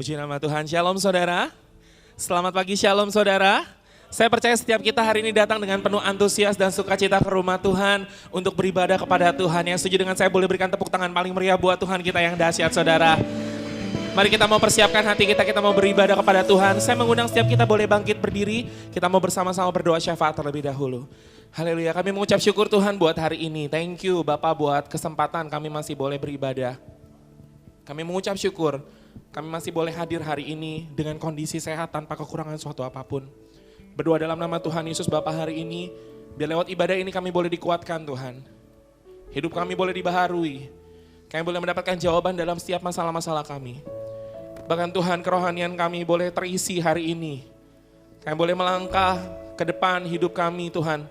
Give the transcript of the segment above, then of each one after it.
Puji nama Tuhan. Shalom saudara. Selamat pagi, shalom saudara. Saya percaya setiap kita hari ini datang dengan penuh antusias dan sukacita ke rumah Tuhan untuk beribadah kepada Tuhan. Yang setuju dengan saya boleh berikan tepuk tangan paling meriah buat Tuhan kita yang dahsyat saudara. Mari kita mau persiapkan hati kita mau beribadah kepada Tuhan. Saya mengundang setiap kita boleh bangkit berdiri, kita mau bersama-sama berdoa syafaat terlebih dahulu. Haleluya, kami mengucap syukur Tuhan buat hari ini. Thank you Bapak buat kesempatan kami masih boleh beribadah. Kami mengucap syukur, kami masih boleh hadir hari ini dengan kondisi sehat tanpa kekurangan suatu apapun. Berdoa dalam nama Tuhan Yesus Bapa hari ini, biar lewat ibadah ini kami boleh dikuatkan Tuhan. Hidup kami boleh dibaharui, kami boleh mendapatkan jawaban dalam setiap masalah-masalah kami. Bahkan Tuhan kerohanian kami boleh terisi hari ini. Kami boleh melangkah ke depan hidup kami Tuhan.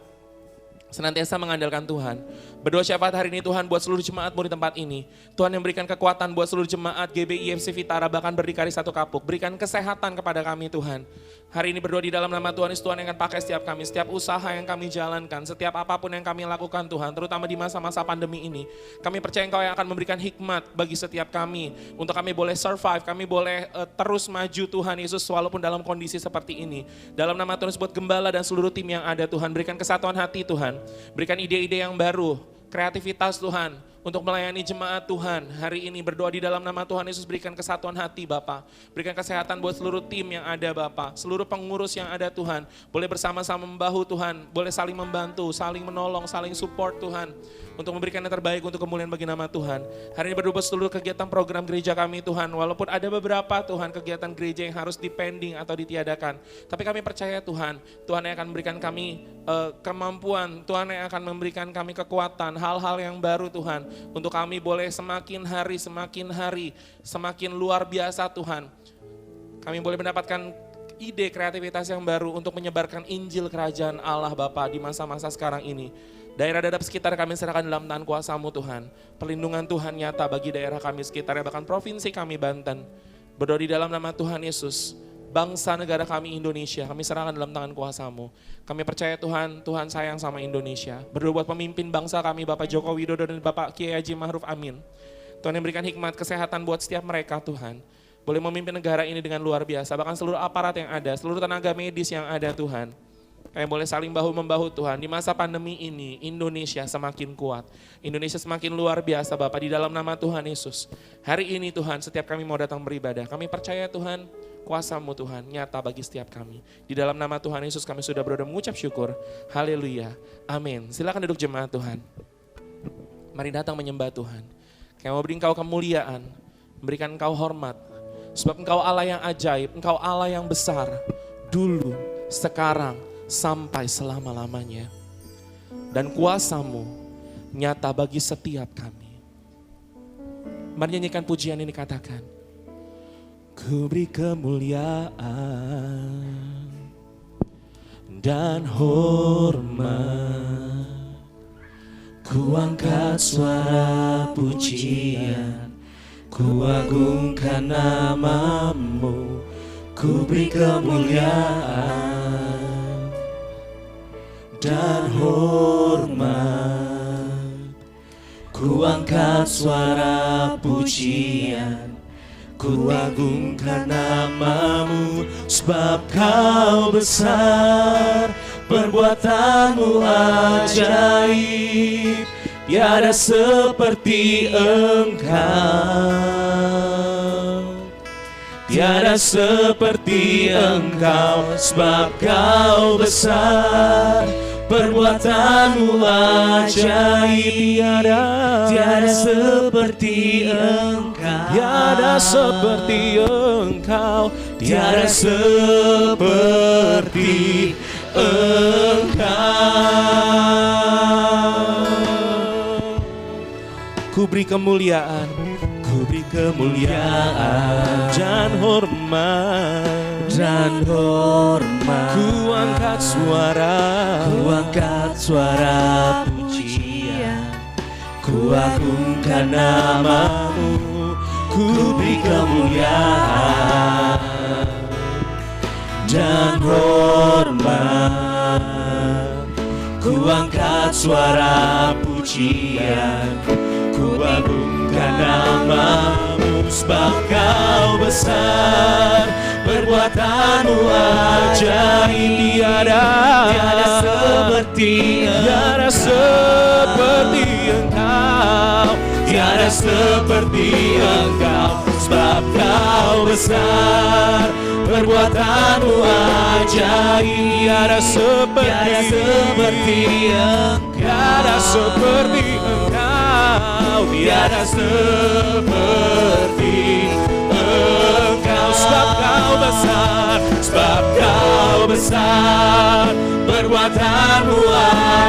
Senantiasa mengandalkan Tuhan. Berdoa syafaat hari ini Tuhan buat seluruh jemaatmu di tempat ini. Tuhan yang berikan kekuatan buat seluruh jemaat GBI FC Vitara bahkan berdikari satu kapuk. Berikan kesehatan kepada kami Tuhan. Hari ini berdoa di dalam nama Tuhan Yesus, Tuhan yang akan pakai setiap kami. Setiap usaha yang kami jalankan, setiap apapun yang kami lakukan Tuhan. Terutama di masa-masa pandemi ini. Kami percaya Engkau yang akan memberikan hikmat bagi setiap kami. Untuk kami boleh survive, kami boleh terus maju Tuhan Yesus walaupun dalam kondisi seperti ini. Dalam nama Tuhan Yesus buat gembala dan seluruh tim yang ada Tuhan. Berikan kesatuan hati Tuhan. Berikan ide-ide yang baru, kreativitas Tuhan untuk melayani jemaat Tuhan. Hari ini berdoa di dalam nama Tuhan Yesus, berikan kesatuan hati Bapa. Berikan kesehatan buat seluruh tim yang ada Bapa. Seluruh pengurus yang ada Tuhan. Boleh bersama-sama membahu Tuhan. Boleh saling membantu, saling menolong, saling support Tuhan. Untuk memberikan yang terbaik untuk kemuliaan bagi nama Tuhan. Hari ini berdoa seluruh kegiatan program gereja kami Tuhan. Walaupun ada beberapa Tuhan kegiatan gereja yang harus dipending atau ditiadakan. Tapi kami percaya Tuhan. Tuhan yang akan memberikan kami kemampuan. Tuhan yang akan memberikan kami kekuatan. Hal-hal yang baru Tuhan. Untuk kami boleh semakin hari, semakin luar biasa Tuhan. Kami boleh mendapatkan ide kreativitas yang baru untuk menyebarkan Injil Kerajaan Allah Bapa di masa-masa sekarang ini. Daerah dadap sekitar kami serahkan dalam tangan kuasa-Mu Tuhan. Perlindungan Tuhan nyata bagi daerah kami sekitarnya, bahkan provinsi kami Banten. Berdoa di dalam nama Tuhan Yesus, bangsa negara kami Indonesia, kami serahkan dalam tangan kuasa-Mu. Kami percaya Tuhan, Tuhan sayang sama Indonesia. Berdoa buat pemimpin bangsa kami, Bapak Joko Widodo dan Bapak Kiai Haji Ma'ruf Amin. Tuhan yang berikan hikmat, kesehatan buat setiap mereka Tuhan. Boleh memimpin negara ini dengan luar biasa, bahkan seluruh aparat yang ada, seluruh tenaga medis yang ada Tuhan. Kami boleh saling bahu-membahu Tuhan. Di masa pandemi ini, Indonesia semakin kuat. Indonesia semakin luar biasa Bapak, di dalam nama Tuhan Yesus. Hari ini Tuhan, setiap kami mau datang beribadah, kami percaya Tuhan, kuasa-Mu Tuhan nyata bagi setiap kami. Di dalam nama Tuhan Yesus kami sudah berdoa mengucap syukur. Haleluya. Amin. Silakan duduk jemaat Tuhan. Mari datang menyembah Tuhan. Kami mau beri Engkau kemuliaan, memberikan Engkau hormat. Sebab Engkau Allah yang ajaib, Engkau Allah yang besar. Dulu, sekarang, sampai selama-lamanya. Dan kuasa-Mu nyata bagi setiap kami. Mari nyanyikan pujian ini, katakan. Ku beri kemuliaan dan hormat. Ku angkat suara pujian, ku agungkan nama-Mu. Ku beri kemuliaan dan hormat. Ku angkat suara pujian, ku agungkan nama-Mu. Sebab Kau besar, perbuatan-Mu ajaib, tiada seperti Engkau. Tiada seperti Engkau, sebab Kau besar, perbuatan-Mu ajaib. Tiada seperti Engkau, tiada seperti Engkau, tiada seperti Engkau. Ku beri kemuliaan, ku beri kemuliaan dan hormat, dan hormat. Ku angkat suara pujian, ku agungkan nama-Mu. Ku beri kemuliaan dan hormat. Ku angkat suara pujian, ku agungkan nama-Mu. sebab Kau besar, perbuatanmu ajaib. Tiada seperti Engkau, tiada seperti Engkau, sebab Kau besar, perbuatanmu ajaib. Tiada seperti Engkau, tiada seperti Engkau, tiada seperti Engkau, sebab Kau besar, sebab Kau besar, perbuatanmu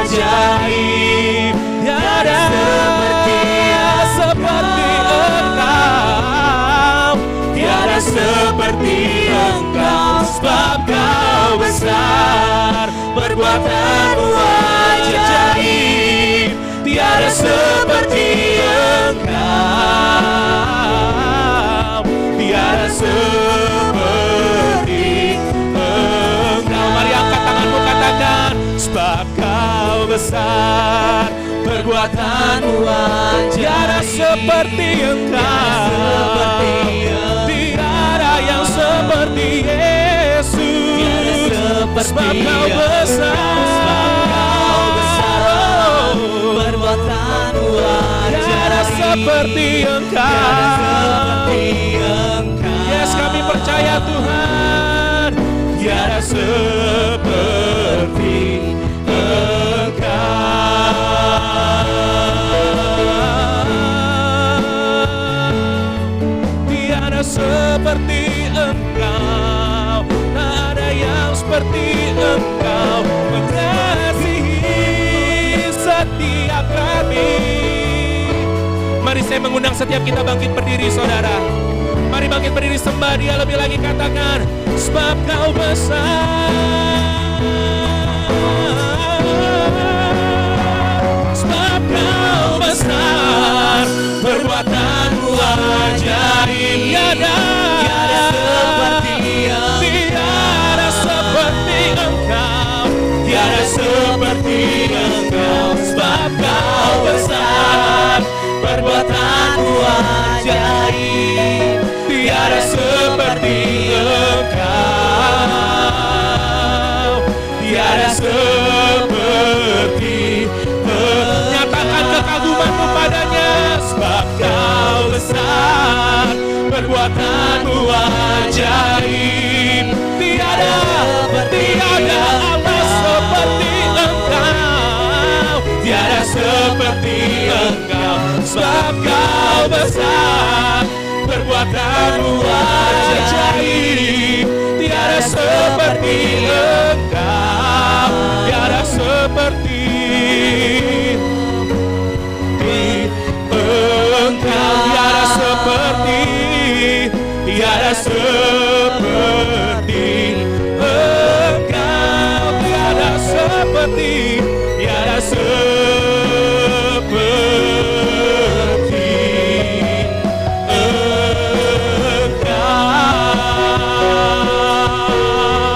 ajaib. Tiada seperti Engkau, tiada seperti Engkau, sebab Kau besar, perbuatanmu ajaib. Tiada seperti Engkau, tiada seperti Engkau. Mari angkat tanganmu, katakan, sebab Kau besar, perbuatanmu ajaib. Tiada seperti Engkau, tiada yang seperti Yesus. Sebab Kau besar, perbuatanmu ajaib. Tiada seperti Engkau. Yes, kami percaya Tuhan, tiada seperti seperti Engkau, tak ada yang seperti Engkau, mengasihi setiap kami. Mari saya mengundang setiap kita bangkit berdiri, saudara. Mari bangkit berdiri, sembah Dia lebih lagi, katakan, sebab Kau besar, sebab Kau besar, perbuatanmu ajaib. Tiada seperti Engkau, tiada seperti Engkau, sebab Kau besar, perbuatanmu ajaib. Tiada seperti Engkau, tiada seperti Engkau. Nyatakan kekagumanmu padanya, sebab Kau besar, perbuatanmu ajaib. Tiada Allah seperti Engkau, tiada seperti Engkau, sebab Kau besar, perbuatanmu ajaib. Tiada seperti Engkau, tiada seperti Engkau, tiada seperti, tiada seperti Engkau, tiada seperti, tiada seperti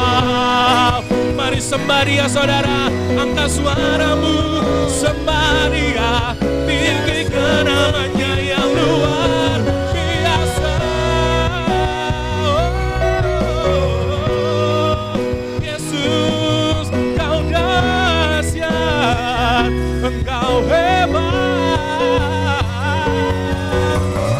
Engkau. Mari sembah Dia, saudara, angkat suaramu, sembah Dia, tinggikan namanya yang luar biasa. Yesus, Kau dahsyat, Engkau hebat.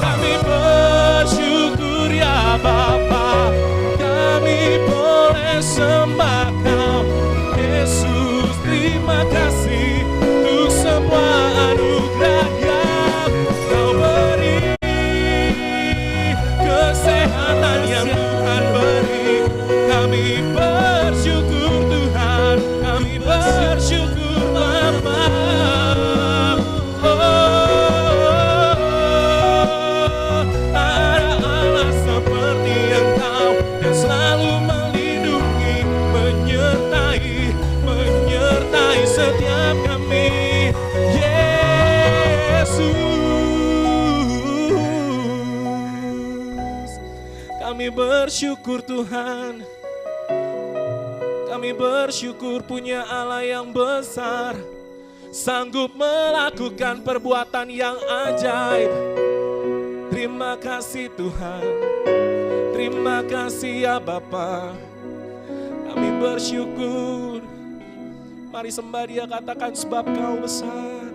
Kami bersyukur ya Bapa, kami boleh sembah Kau. Yesus, terima kasih untuk semua anugerah yang Kau beri, kesehatan yang Tuhan beri. Kami bersyukur Tuhan, kami bersyukur Bapa. Tak ada Allah seperti Engkau yang selalu melindungi, menyertai setiap kami. Yesus, kami bersyukur Tuhan, kami bersyukur punya Allah yang besar, sanggup melakukan perbuatan yang ajaib. Terima kasih Tuhan, terima kasih ya Bapa. Kami bersyukur. Mari sembah Dia, katakan sebab Kau besar.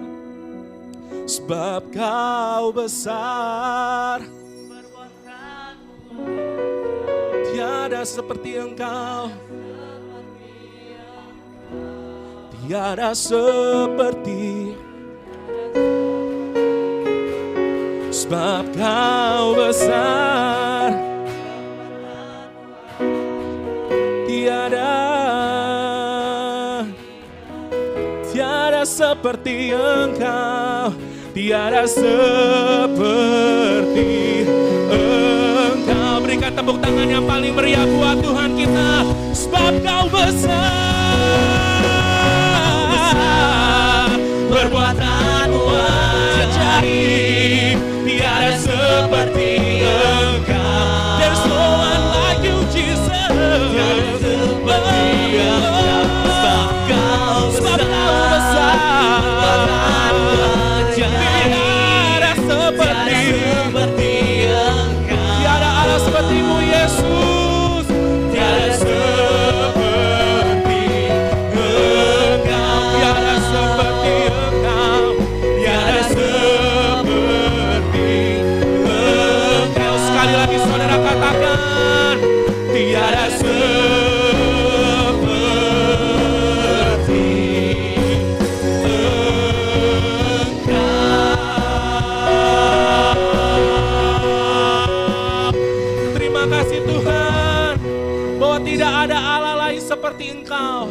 Sebab Kau besar, tiada seperti Engkau. Tiada seperti, sebab Kau besar, tiada seperti Engkau, tiada seperti Engkau. Berikan tepuk tangan yang paling meriah buat Tuhan kita, sebab Kau besar, perbuatanmu ajaib, tiada seperti Engkau. There's no one like you, Jesus. Tiada seperti Engkau, sebab Kau besar, tiada seperti Engkau. Tiada Allah seperti-Mu, Yesus. Tiada seperti Engkau, tiada seperti Engkau, tiada seperti Engkau. Sekali lagi saudara katakan, tiada seperti Engkau. Terima kasih Tuhan, bahwa tidak ada Allah lain seperti Engkau.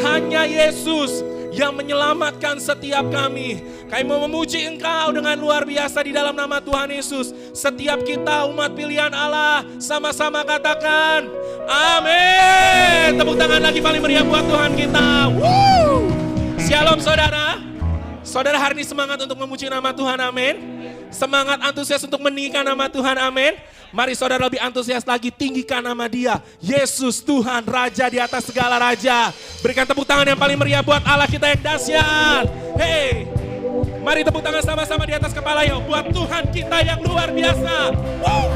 Hanya Yesus yang menyelamatkan setiap kami. Kami mau memuji Engkau dengan luar biasa di dalam nama Tuhan Yesus. Setiap kita umat pilihan Allah, sama-sama katakan amin. Tepuk tangan lagi paling meriah buat Tuhan kita. Woo! Shalom saudara. Saudara hari ini semangat untuk memuji nama Tuhan, amin. Semangat antusias untuk meninggikan nama Tuhan, amin. Mari saudara lebih antusias lagi, tinggikan nama Dia, Yesus Tuhan, Raja di atas segala raja. Berikan tepuk tangan yang paling meriah buat Allah kita yang dahsyat. Hey, mari tepuk tangan sama-sama di atas kepala yuk, buat Tuhan kita yang luar biasa. Woo!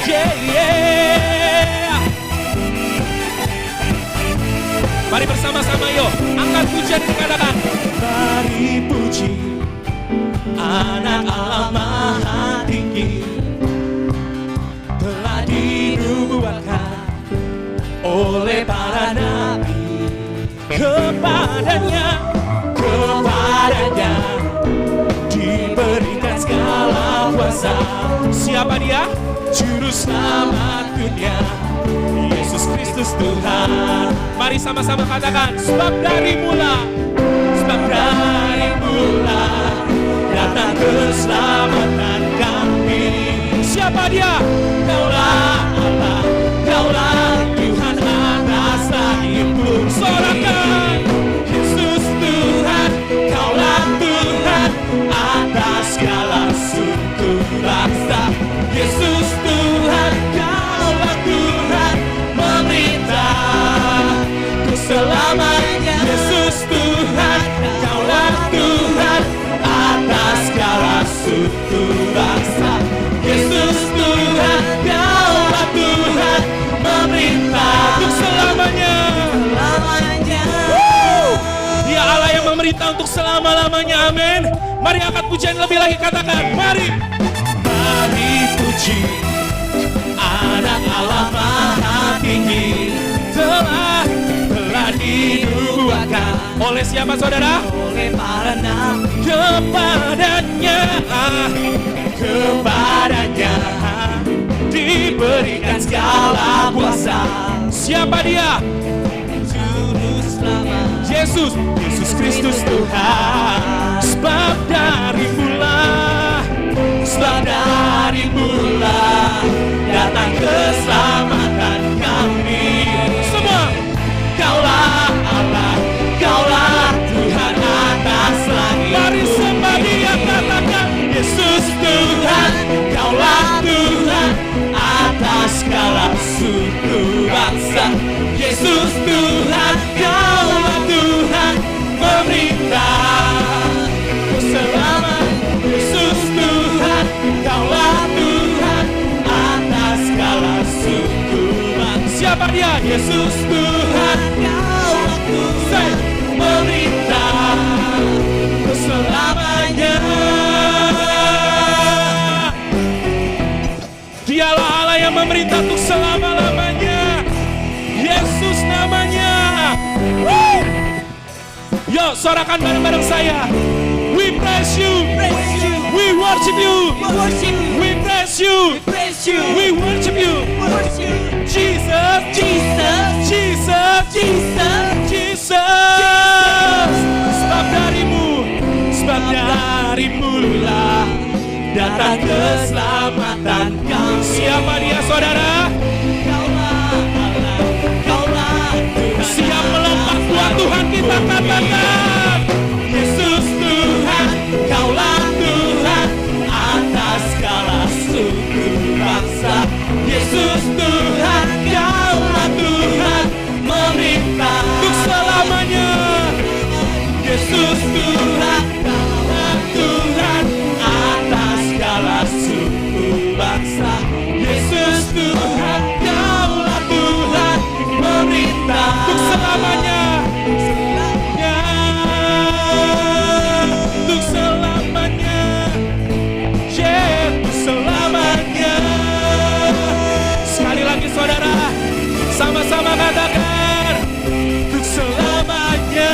Yeah. Mari bersama-sama yuk, angkat pujian dikatakan. Mari puji Anak Allah Maha Tinggi, telah dinubuatkan oleh para nabi. Kepadanya diberikan segala kuasa. Siapa Dia? Juru selamat dunia, Yesus Kristus Tuhan. Mari sama-sama katakan, sebab dari mula datang keselamatan kami. Siapa Dia? Kaulah Allah, Kaulah Tuhan atas langit pun. Sorakan, Yesus Tuhan, Kaulah Tuhan atas segala suku bangsa. Yesus Tuhan, Kaulah Tuhan memerintah untuk selamanya. Yesus Tuhan, Kaulah Tuhan atas segala suku bangsa. Yesus Tuhan, Kaulah Tuhan memerintah untuk selamanya. Dia Allah yang memerintah untuk selama-lamanya, amin. Mari angkat pujian lebih lagi, katakan, mari puji Anak Allah Maha Tinggi, telah dinubuatkan oleh siapa saudara? Oleh para nabi. Kepadanya diberikan segala kuasa. Siapa Dia? Juru selamat, Yesus Kristus Tuhan. Sebab dari mula datang keselamatan kami. Semua, Kaulah Allah, Kaulah Tuhan atas langit. Mari sembah Dia, katakan, Yesus Tuhan, Kaulah Tuhan bangsa. Yesus Tuhan, Kaulah Tuhan memerintah selamanya. Yesus Tuhan, Kaulah Tuhan atas segala suku bangsa. Siapa dia? Yesus Tuhan, Kaulah Tuhan memerintah selamanya. Dialah Allah yang memerintah untuk selama-lamanya. Yesus namanya. Woo! Yo, sorakan bareng-bareng saya. We praise you. We worship you. We praise you. We worship you. Jesus, Jesus, Jesus, Jesus, Jesus. Sebab darimu lah datang keselamatan kami. Siapa dia, saudara? Kaulah Tuhan. Siap melompat buat Tuhan kita katakan. Yesus Tuhan, Kaulah Tuhan atas segala suku bangsa. Yesus Tuhan, Kaulah Tuhan memerintah untuk selamanya. Yesus Tuhan, Kaulah Tuhan atas segala suku bangsa. Yesus Tuhan, Kaulah Tuhan memerintah untuk selamanya. Untuk selamanya. Selamanya. Sekali lagi saudara, sama-sama katakan untuk selamanya.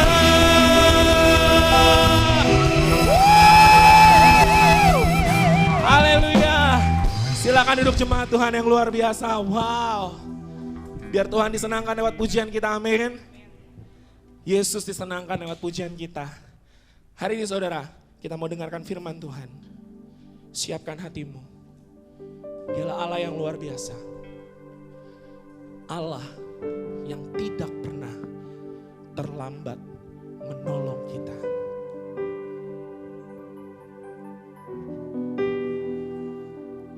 Silakan duduk jemaat Tuhan yang luar biasa. Wow. Biar Tuhan disenangkan lewat pujian kita, amin. Yesus disenangkan lewat pujian kita. Hari ini saudara, kita mau dengarkan firman Tuhan. Siapkan hatimu. Dialah Allah yang luar biasa. Allah yang tidak pernah terlambat menolong kita.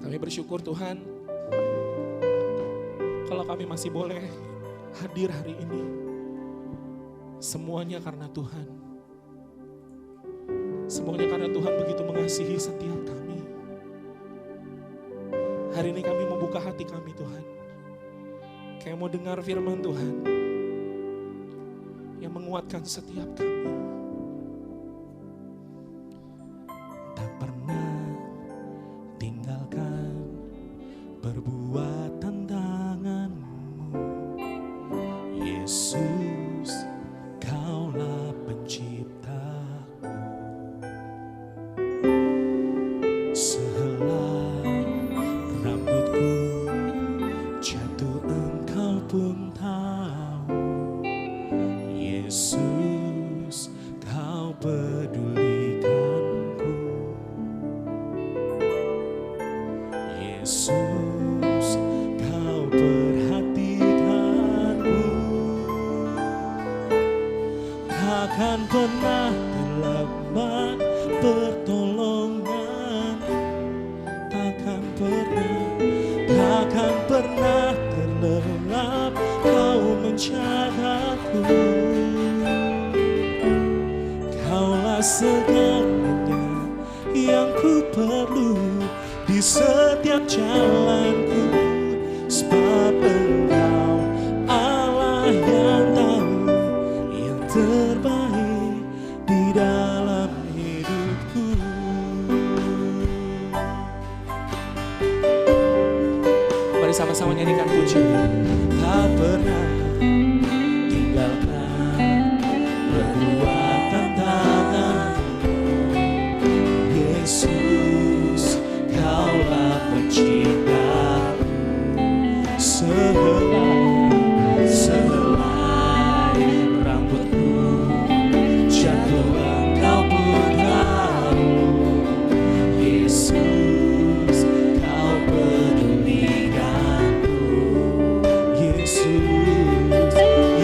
Kami bersyukur Tuhan, kalau kami masih boleh hadir hari ini, semuanya karena Tuhan. Semuanya karena Tuhan begitu mengasihi setiap kami. Hari ini kami membuka hati kami Tuhan, kayak mau dengar firman Tuhan yang menguatkan setiap kami. Tak pernah tinggalkan perbuatan tanganmu, Yesus, Kaulah penciptaku. Sehelai rambutku jatuh, Engkau pun tahu, Yesus, Kau pedulikanku. Yesus, Kau perhatikanku. Takkan pernah terlambat pertolongan. Takkan pernah terlelap Kau menjagaku. Kaulah segalanya yang ku perlu di setiap jalanku, sebab Engkau Allah yang tahu yang terbaik di dalam hidupku. Mari sama-sama nyanyikan puji. Tak pernah tinggalkan perbuatan tanganmu, Yesus, Kaulah penciptaku. Sehelai rambutku jatuh, Engkau pun tahu, Yesus, Kau pedulikanku. Yesus,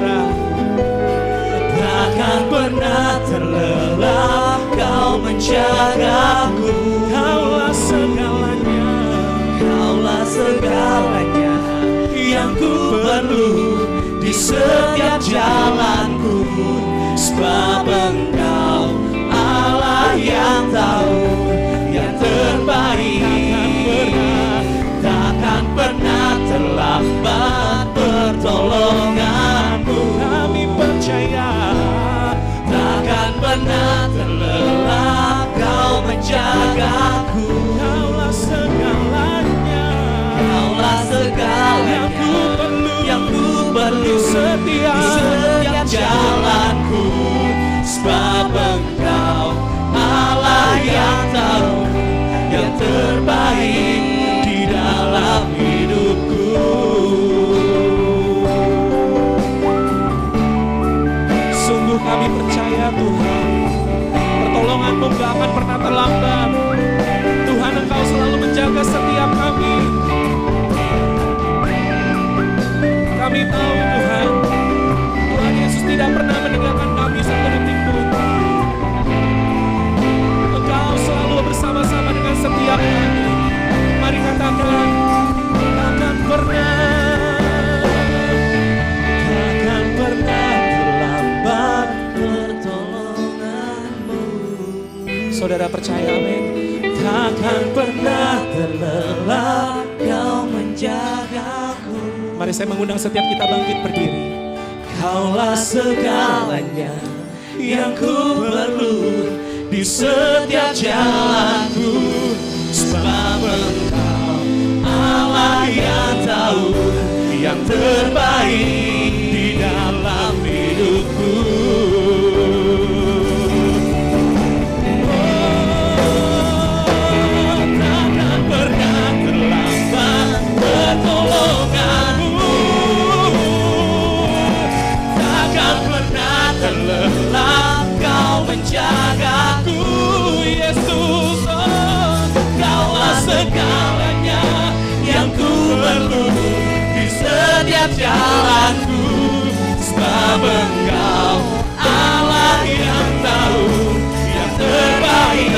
saudara. Takkan pernah terlelap Kau menjagaku. Kaulah segalanya, Kaulah segalanya yang ku perlu di setiap jalanku. Sebab Engkau Allah yang tahu yang terbaik. Takkan pernah terlambat pertolonganmu. kami percaya. Takkan pernah terlelap Kau menjagaku. Kaulah segalanya, Kaulah segalanya yang ku perlu setiap jalanku. Sebab Engkau Allah yang tahu yang terbaik di dalam hidupku. Sungguh kami percaya Tuhan, pertolongan-Mu gak akan pernah terlambat. Tuhan, Engkau selalu menjaga setiap kami. Kami tahu Tuhan, Tuhan Yesus tidak pernah meninggalkan kami satu detik pun. Engkau selalu bersama-sama dengan setiap kami. Mari katakan, takkan pernah terlambat Pertolonganmu. Saudara percaya, amin. Takkan pernah terlelap Kau menjagaku. Mari saya mengundang setiap kita bangkit berdiri. Kaulah segalanya yang ku perlu di setiap jalanku. Sebab Engkau Allah yang tahu yang terbaik di dalam hidupku. Takkan pernah terlambat pertolonganmu. Takkan pernah terlelap Kau menjagaku, Yesus. Kaulah segalanya yang ku perlu di setiap jalanku. Sebab Engkau Allah yang tahu yang terbaik.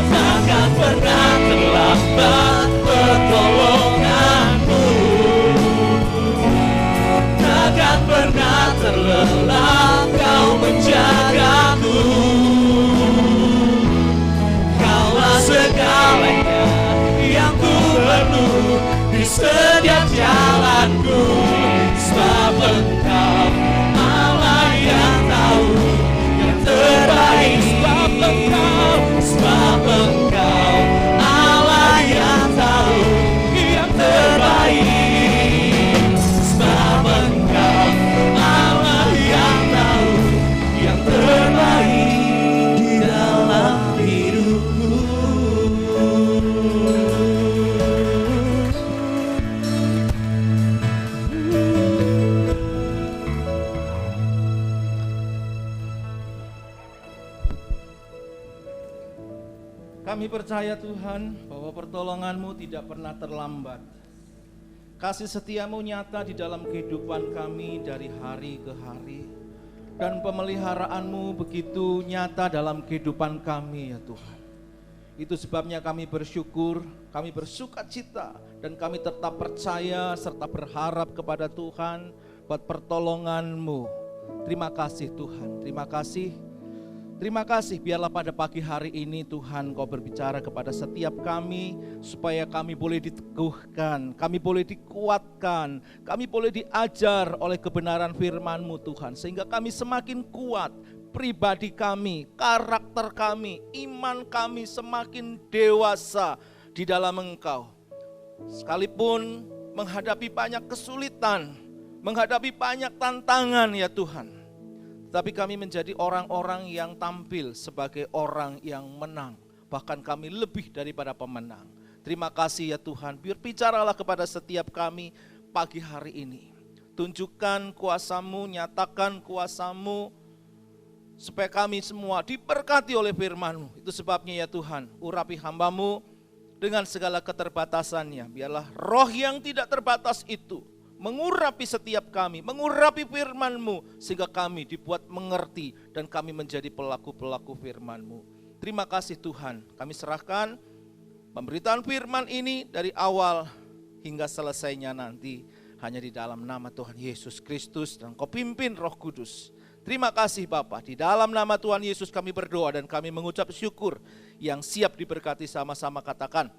Takkan pernah terlambat pertolonganmu. Takkan pernah terlelap Kau menjagaku. Kaulah segalanya yang ku perlu di setiap jalanku. Sebab Engkau Allah yang tahu yang terbaik. Sebab Engkau Allah yang tahu yang terbaik. Sebab Engkau Allah yang tahu yang terbaik di dalam hidupku. Kami percaya Tuhan bahwa pertolongan-Mu tidak pernah terlambat. Kasih setia-Mu nyata di dalam kehidupan kami dari hari ke hari. Dan pemeliharaan-Mu begitu nyata dalam kehidupan kami ya Tuhan. Itu sebabnya kami bersyukur, kami bersukacita, dan kami tetap percaya serta berharap kepada Tuhan buat pertolongan-Mu. Terima kasih Tuhan, terima kasih. Terima kasih, biarlah pada pagi hari ini Tuhan Kau berbicara kepada setiap kami, supaya kami boleh diteguhkan, kami boleh dikuatkan, kami boleh diajar oleh kebenaran firman-Mu Tuhan. Sehingga kami semakin kuat, pribadi kami, karakter kami, iman kami semakin dewasa di dalam Engkau. Sekalipun menghadapi banyak kesulitan, menghadapi banyak tantangan ya Tuhan, tapi kami menjadi orang-orang yang tampil sebagai orang yang menang. Bahkan kami lebih daripada pemenang. Terima kasih ya Tuhan, bicaralah kepada setiap kami pagi hari ini. Tunjukkan kuasa-Mu, nyatakan kuasa-Mu, supaya kami semua diberkati oleh firman-Mu. Itu sebabnya ya Tuhan, urapi hamba-Mu dengan segala keterbatasannya. Biarlah roh yang tidak terbatas itu mengurapi setiap kami, mengurapi firman-Mu, sehingga kami dibuat mengerti dan kami menjadi pelaku-pelaku firman-Mu. Terima kasih Tuhan, kami serahkan pemberitaan firman ini dari awal hingga selesainya nanti hanya di dalam nama Tuhan Yesus Kristus dan Kau pimpin Roh Kudus. Terima kasih Bapa, di dalam nama Tuhan Yesus kami berdoa dan kami mengucap syukur yang siap diberkati sama-sama katakan.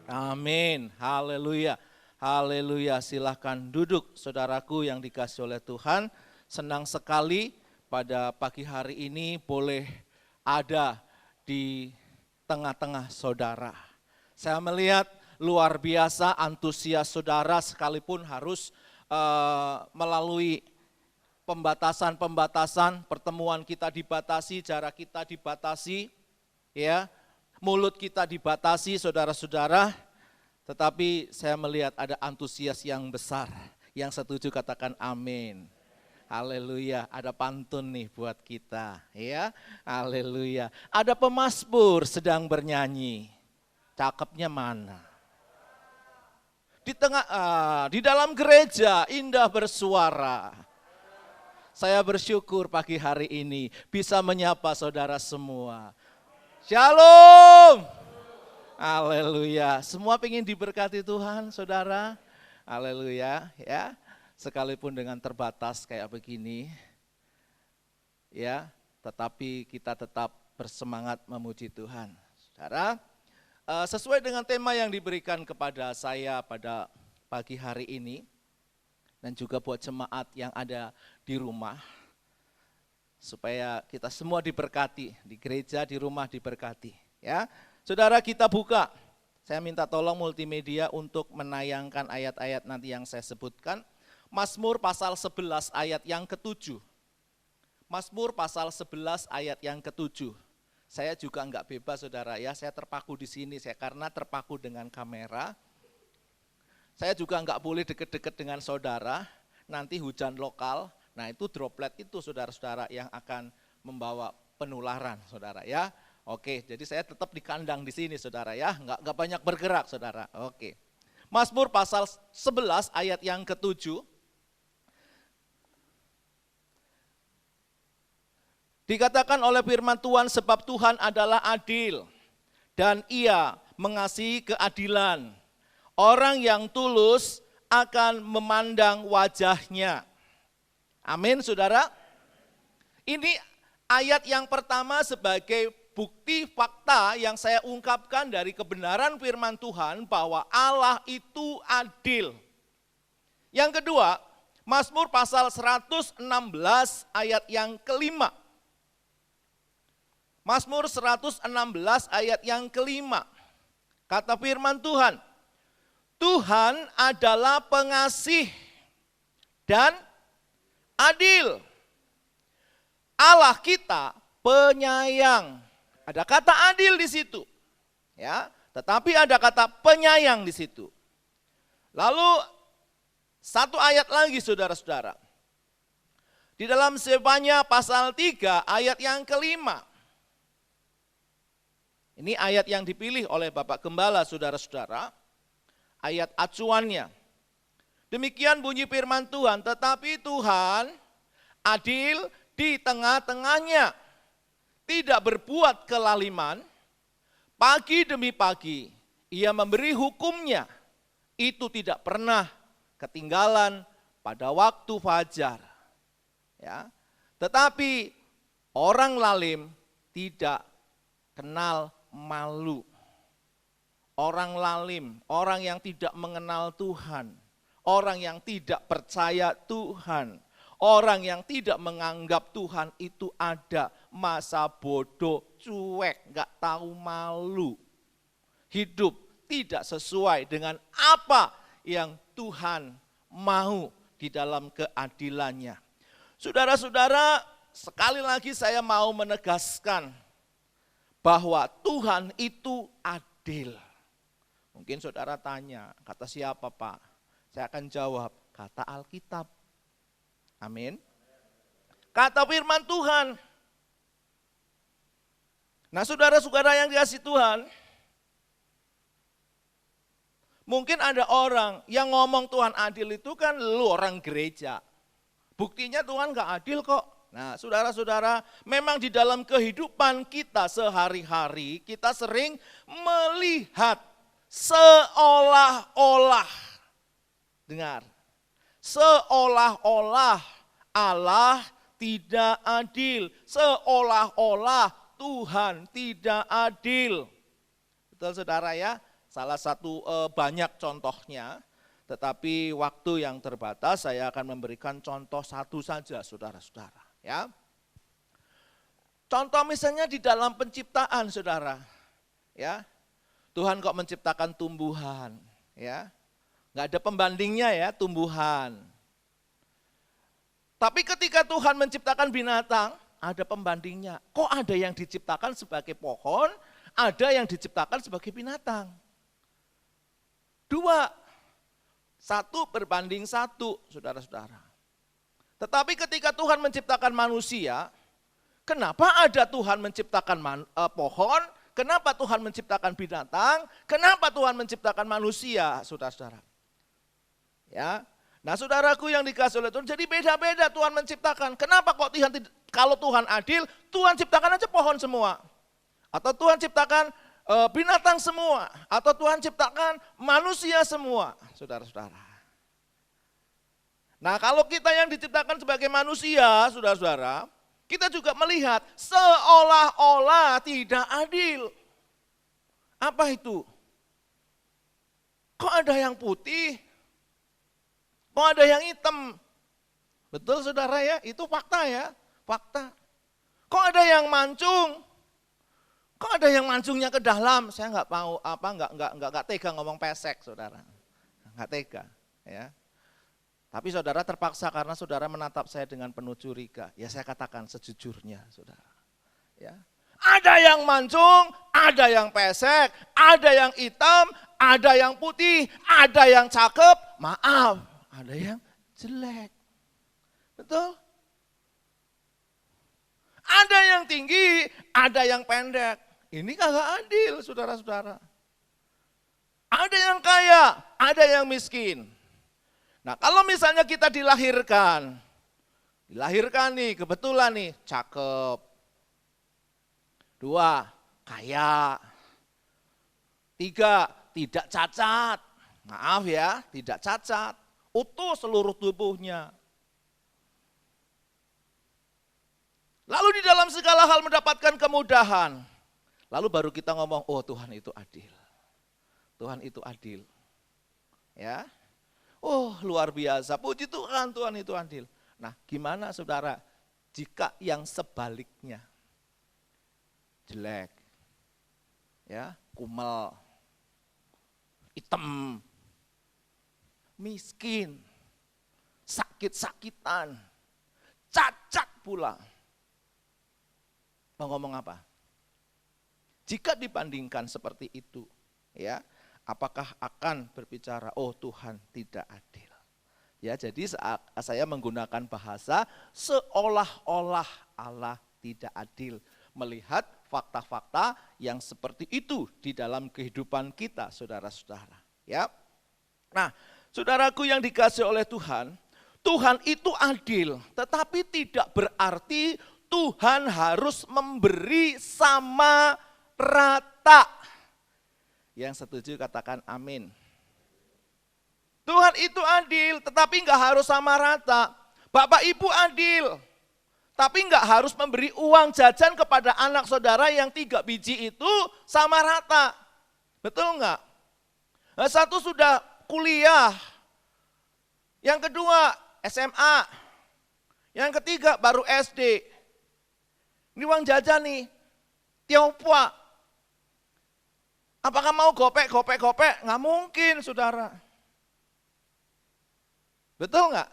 Amin, haleluya. Haleluya, silahkan duduk saudaraku yang dikasihi oleh Tuhan. Senang sekali pada pagi hari ini boleh ada di tengah-tengah saudara. Saya melihat luar biasa antusias saudara sekalipun harus melalui pembatasan-pembatasan, pertemuan kita dibatasi, jarak kita dibatasi, ya, mulut kita dibatasi saudara-saudara. Tetapi saya melihat ada antusias yang besar. Yang setuju katakan amin. Haleluya, ada pantun nih buat kita, ya. Haleluya. Ada pemazmur sedang bernyanyi. Cakepnya mana? Di dalam gereja indah bersuara. Saya bersyukur pagi hari ini bisa menyapa saudara semua. Shalom. Haleluya, semua pengen diberkati Tuhan, saudara. Haleluya, ya. Sekalipun dengan terbatas kayak begini, ya, tetapi kita tetap bersemangat memuji Tuhan. Saudara, sesuai dengan tema yang diberikan kepada saya pada pagi hari ini, dan juga buat jemaat yang ada di rumah, supaya kita semua diberkati, di gereja, di rumah diberkati, ya. Saudara, kita buka, saya minta tolong multimedia untuk menayangkan ayat-ayat nanti yang saya sebutkan. Mazmur pasal 11 ayat yang ke-7. Mazmur pasal 11 ayat yang ke-7. Saya juga enggak bebas saudara ya, saya terpaku di sini karena terpaku dengan kamera. Saya juga enggak boleh deket-deket dengan saudara, nanti hujan lokal, nah itu droplet itu saudara-saudara yang akan membawa penularan saudara ya. Oke, jadi saya tetap di kandang di sini saudara ya, enggak banyak bergerak saudara. Oke. Mazmur pasal 11 ayat yang ke-7. Dikatakan oleh firman Tuhan, sebab Tuhan adalah adil dan Ia mengasihi keadilan. Orang yang tulus akan memandang wajahnya. Amin saudara. Ini ayat yang pertama sebagai bukti fakta yang saya ungkapkan dari kebenaran firman Tuhan bahwa Allah itu adil. Yang kedua, Mazmur pasal 116 ayat yang kelima. Mazmur 116 ayat yang kelima. Kata firman Tuhan, Tuhan adalah pengasih dan adil. Allah kita penyayang. Ada kata adil di situ, ya. Tetapi ada kata penyayang di situ. Lalu satu ayat lagi saudara-saudara. Di dalam Sefanya pasal 3 ayat yang kelima. Ini ayat yang dipilih oleh Bapak Gembala saudara-saudara. Ayat acuannya. Demikian bunyi firman Tuhan, tetapi Tuhan adil di tengah-tengahnya. Tidak berbuat kelaliman, pagi demi pagi Ia memberi hukumnya, itu tidak pernah ketinggalan pada waktu fajar. Ya. Tetapi orang lalim tidak kenal malu. Orang lalim, orang yang tidak mengenal Tuhan, orang yang tidak percaya Tuhan, orang yang tidak menganggap Tuhan itu ada, masa bodoh, cuek, gak tahu malu. Hidup tidak sesuai dengan apa yang Tuhan mau di dalam keadilannya. Saudara-saudara, sekali lagi saya mau menegaskan bahwa Tuhan itu adil. Mungkin saudara tanya, kata siapa Pak? Saya akan jawab, kata Alkitab. Amin. Kata firman Tuhan. Nah saudara-saudara yang dikasihi Tuhan, Mungkin ada orang yang ngomong Tuhan adil itu kan lu orang gereja. Buktinya Tuhan gak adil kok. Nah saudara-saudara, memang di dalam kehidupan kita sehari-hari, kita sering melihat seolah-olah, dengar, seolah-olah Allah tidak adil, seolah-olah Tuhan tidak adil. Betul saudara ya, salah satu banyak contohnya, tetapi waktu yang terbatas saya akan memberikan contoh satu saja saudara-saudara. Ya, contoh misalnya di dalam penciptaan saudara, ya Tuhan kok menciptakan tumbuhan, ya nggak ada pembandingnya ya tumbuhan. Tapi ketika Tuhan menciptakan binatang, ada pembandingnya. Kok ada yang diciptakan sebagai pohon, ada yang diciptakan sebagai binatang. 2, 1 berbanding 1, saudara-saudara. Tetapi ketika Tuhan menciptakan manusia, kenapa ada Tuhan menciptakan pohon, kenapa Tuhan menciptakan binatang, kenapa Tuhan menciptakan manusia, saudara-saudara. Ya, nah saudaraku yang dikasih oleh Tuhan, jadi beda-beda Tuhan menciptakan. Kenapa kok kalau Tuhan adil, Tuhan ciptakan aja pohon semua. Atau Tuhan ciptakan binatang semua. Atau Tuhan ciptakan manusia semua, saudara-saudara. Nah kalau kita yang diciptakan sebagai manusia, saudara-saudara, kita juga melihat seolah-olah tidak adil. Apa itu? Kok ada yang putih? Kok ada yang hitam? Betul saudara ya, itu fakta ya, fakta. Kok ada yang mancung? Kok ada yang mancungnya ke dalam? Saya nggak mau nggak tega ngomong pesek saudara, nggak tega ya. Tapi saudara terpaksa karena saudara menatap saya dengan penuh curiga. Ya saya katakan sejujurnya saudara. Ya. Ada yang mancung, ada yang pesek, ada yang hitam, ada yang putih, ada yang cakep, maaf, ada yang jelek. Betul? Ada yang tinggi, ada yang pendek. Ini kagak adil saudara-saudara. Ada yang kaya, ada yang miskin. Nah kalau misalnya kita dilahirkan nih kebetulan nih cakep. 2, kaya. 3, tidak cacat. Maaf ya, tidak cacat. Utuh seluruh tubuhnya. Lalu di dalam segala hal mendapatkan kemudahan. Lalu baru kita ngomong, oh Tuhan itu adil. Tuhan itu adil. Ya. Oh luar biasa, puji Tuhan, Tuhan itu adil. Nah gimana saudara jika yang sebaliknya? Jelek, ya, kumel, hitam, miskin, sakit-sakitan, cacat pula. Mau ngomong apa? Jika dibandingkan seperti itu, ya, apakah akan berbicara, oh Tuhan tidak adil. Ya, jadi saya menggunakan bahasa seolah-olah Allah tidak adil. Melihat fakta-fakta yang seperti itu di dalam kehidupan kita, saudara-saudara. Ya. Nah, saudaraku yang dikasihi oleh Tuhan, Tuhan itu adil, tetapi tidak berarti Tuhan harus memberi sama rata. Yang setuju katakan amin. Tuhan itu adil, tetapi enggak harus sama rata. Bapak Ibu adil, tapi enggak harus memberi uang jajan kepada anak saudara yang 3 biji itu sama rata. Betul enggak? Nah, satu sudah kuliah, yang kedua SMA, yang ketiga baru SD. Ini uang jajan nih, tiongkok. Apakah mau gopek? Nggak mungkin saudara. Betul nggak?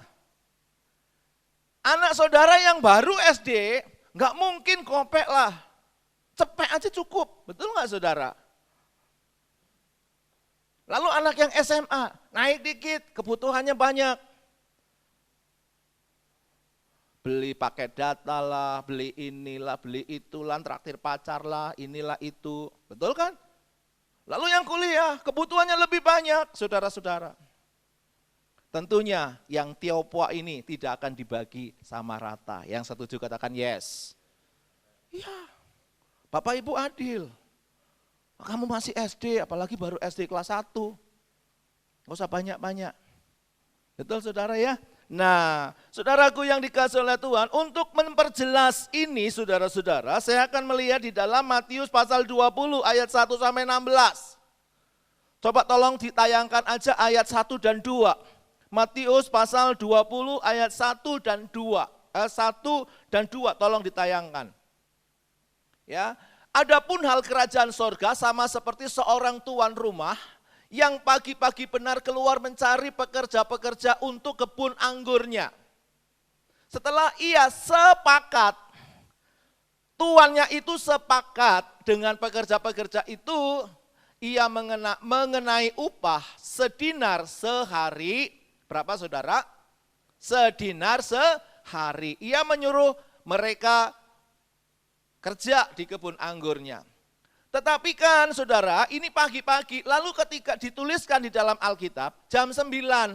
Anak saudara yang baru SD, nggak mungkin gopek lah. Cepet aja cukup, betul nggak saudara? Lalu anak yang SMA, naik dikit, kebutuhannya banyak. Beli paket data lah, beli inilah, beli itulah, traktir pacar lah, inilah itu. Betul kan? Lalu yang kuliah, kebutuhannya lebih banyak, saudara-saudara. Tentunya yang tionghoa ini tidak akan dibagi sama rata. Yang setuju katakan yes. Iya, Bapak Ibu adil. Kamu masih SD, apalagi baru SD kelas 1. Nggak usah banyak-banyak. Betul saudara ya? Nah, saudaraku yang dikasihi oleh Tuhan, untuk memperjelas ini saudara-saudara, saya akan melihat di dalam Matius pasal 20 ayat 1 sampai 16. Coba tolong ditayangkan aja ayat 1 dan 2. Matius pasal 20 ayat 1 dan 2. 1 dan 2 tolong ditayangkan. Ya, adapun hal kerajaan sorga sama seperti seorang tuan rumah yang pagi-pagi benar keluar mencari pekerja-pekerja untuk kebun anggurnya. Setelah ia sepakat, tuannya itu sepakat dengan pekerja-pekerja itu, ia mengenai upah sedinar sehari. Berapa saudara? Sedinar sehari. Ia menyuruh mereka kerja di kebun anggurnya. Tetapi kan saudara, ini pagi-pagi, lalu ketika dituliskan di dalam Alkitab, jam 9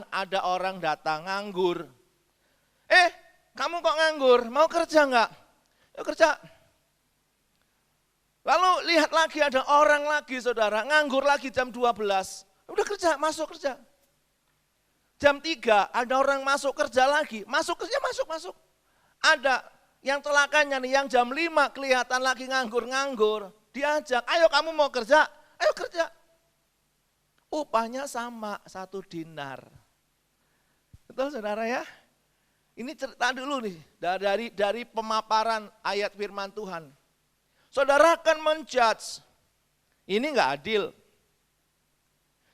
ada orang datang nganggur. Kamu kok nganggur? Mau kerja enggak? Yuk kerja. Lalu lihat lagi ada orang lagi saudara, nganggur lagi jam 12. Udah kerja, masuk kerja. Jam 3 ada orang masuk kerja lagi, masuk kerja, masuk. Ada yang celakanya nih, yang jam 5 kelihatan lagi nganggur. Diajak, ayo kamu mau kerja, ayo kerja. Upahnya sama, 1 dinar. Betul saudara ya? Ini cerita dulu nih, dari pemaparan ayat firman Tuhan. Saudara akan menjudge, ini enggak adil.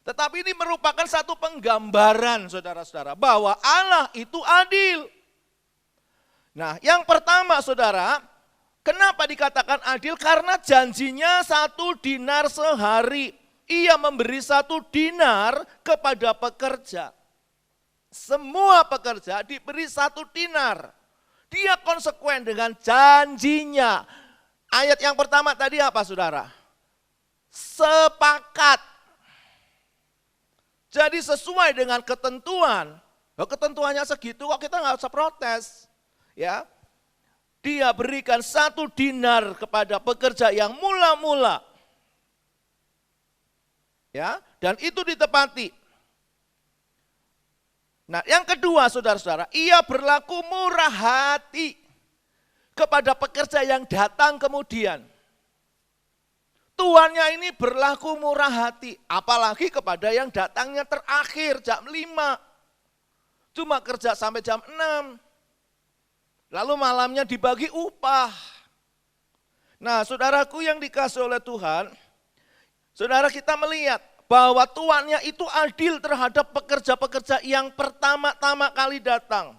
Tetapi ini merupakan satu penggambaran saudara-saudara, bahwa Allah itu adil. Nah yang pertama saudara, kenapa dikatakan adil? Karena janjinya 1 dinar sehari. Ia memberi 1 dinar kepada pekerja. Semua pekerja diberi 1 dinar. Dia konsekuen dengan janjinya. Ayat yang pertama tadi apa saudara? Sepakat. Jadi sesuai dengan ketentuan. Ketentuannya segitu kok kita nggak usah protes. Ya. Dia berikan 1 dinar kepada pekerja yang mula-mula. Ya, dan itu ditepati. Nah, yang kedua saudara-saudara, ia berlaku murah hati kepada pekerja yang datang kemudian. Tuannya ini berlaku murah hati, apalagi kepada yang datangnya terakhir jam 5. Cuma kerja sampai jam 6. Lalu malamnya dibagi upah. Nah saudaraku yang dikasihi oleh Tuhan, saudara kita melihat bahwa tuannya itu adil terhadap pekerja-pekerja yang pertama-tama kali datang.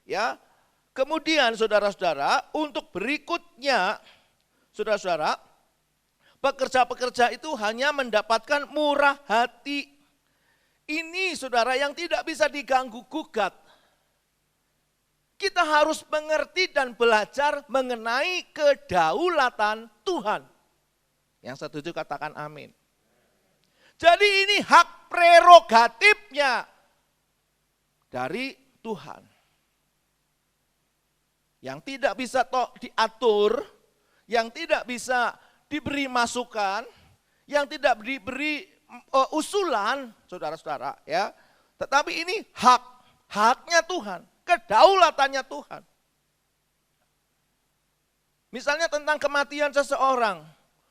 Ya. Kemudian saudara-saudara, untuk berikutnya, saudara-saudara, pekerja-pekerja itu hanya mendapatkan murah hati. Ini saudara yang tidak bisa diganggu gugat. Kita harus mengerti dan belajar mengenai kedaulatan Tuhan. Yang setuju katakan amin. Jadi ini hak prerogatifnya dari Tuhan. Yang tidak bisa diatur, yang tidak bisa diberi masukan, yang tidak diberi usulan, saudara-saudara ya. Tetapi ini haknya Tuhan. Kedaulatannya Tuhan. Misalnya tentang kematian seseorang.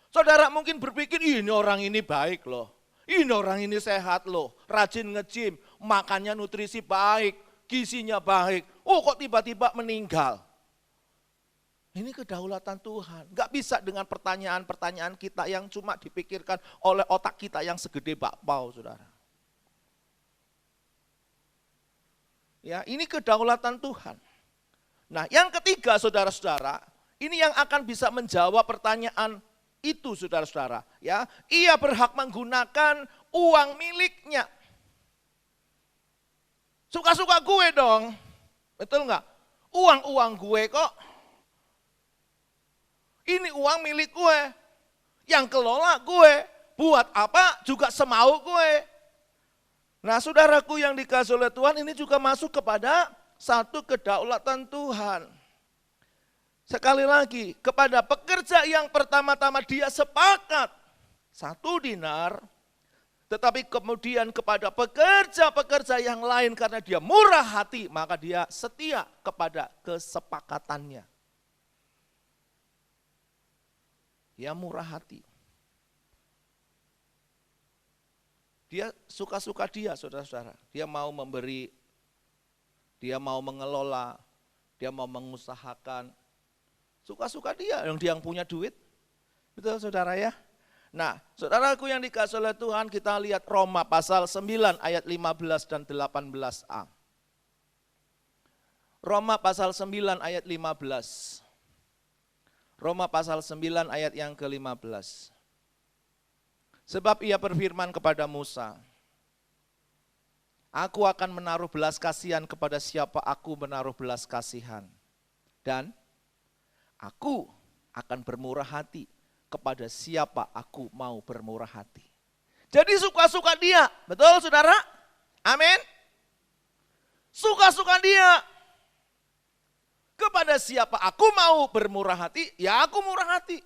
Saudara mungkin berpikir, ini orang ini baik loh. Ini orang ini sehat loh. Rajin nge-gym, makannya nutrisi baik, gizinya baik. Oh kok tiba-tiba meninggal. Ini kedaulatan Tuhan. Gak bisa dengan pertanyaan-pertanyaan kita yang cuma dipikirkan oleh otak kita yang segede bakpao, saudara. Ya, ini kedaulatan Tuhan. Nah, yang ketiga saudara-saudara, ini yang akan bisa menjawab pertanyaan itu saudara-saudara. Ya, ia berhak menggunakan uang miliknya. Suka-suka gue dong, betul nggak? Uang gue kok. Ini uang milik gue, yang kelola gue. buat apa juga semau gue. Nah saudaraku yang dikasih oleh Tuhan, ini juga masuk kepada satu kedaulatan Tuhan. Sekali lagi, kepada pekerja yang pertama-tama dia sepakat 1 dinar, tetapi kemudian kepada pekerja-pekerja yang lain karena dia murah hati, maka dia setia kepada kesepakatannya. Dia murah hati. Dia suka-suka dia, saudara-saudara. Dia mau memberi, dia mau mengelola, dia mau mengusahakan. Suka-suka dia, yang punya duit. Betul saudara ya? Nah, saudaraku yang dikasih oleh Tuhan, kita lihat Roma pasal 9 ayat 15 dan 18a. Roma pasal 9 ayat 15. Roma pasal 9 ayat yang ke-15. Sebab ia berfirman kepada Musa, aku akan menaruh belas kasihan kepada siapa aku menaruh belas kasihan. Dan aku akan bermurah hati kepada siapa aku mau bermurah hati. Jadi suka-suka dia, betul saudara? Amin. Suka-suka dia. Kepada siapa aku mau bermurah hati, ya aku murah hati.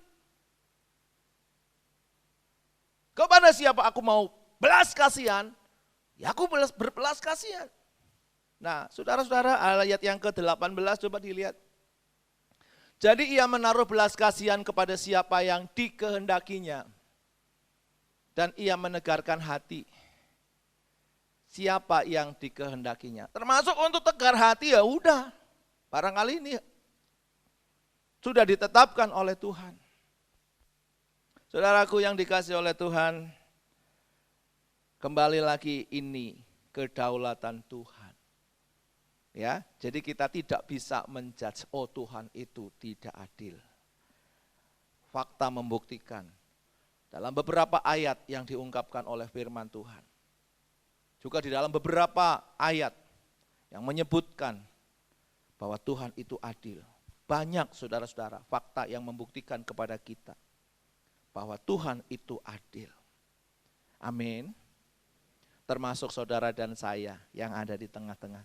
Kepada siapa aku mau belas kasihan, ya aku berbelas kasihan. Nah saudara-saudara, ayat yang ke-18 coba dilihat. Jadi ia menaruh belas kasihan kepada siapa yang dikehendakinya. Dan ia menegarkan hati siapa yang dikehendakinya. Termasuk untuk tegar hati ya udah. Barangkali ini sudah ditetapkan oleh Tuhan. Saudaraku yang dikasih oleh Tuhan, kembali lagi ini kedaulatan Tuhan. Ya, jadi kita tidak bisa menjudge, oh Tuhan itu tidak adil. Fakta membuktikan dalam beberapa ayat yang diungkapkan oleh firman Tuhan. Juga di dalam beberapa ayat yang menyebutkan bahwa Tuhan itu adil. Banyak saudara-saudara fakta yang membuktikan kepada kita bahwa Tuhan itu adil. Amin. Termasuk saudara dan saya yang ada di tengah-tengah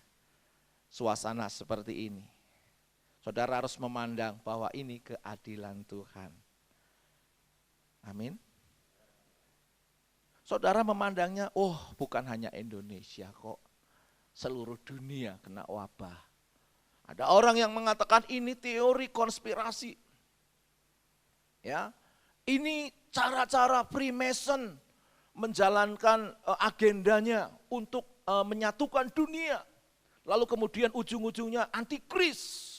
suasana seperti ini. Saudara harus memandang bahwa ini keadilan Tuhan. Amin. Saudara memandangnya, oh bukan hanya Indonesia kok, seluruh dunia kena wabah. Ada orang yang mengatakan ini teori konspirasi. Ya, ini cara-cara Freemason menjalankan agendanya untuk menyatukan dunia. Lalu kemudian ujung-ujungnya antikris.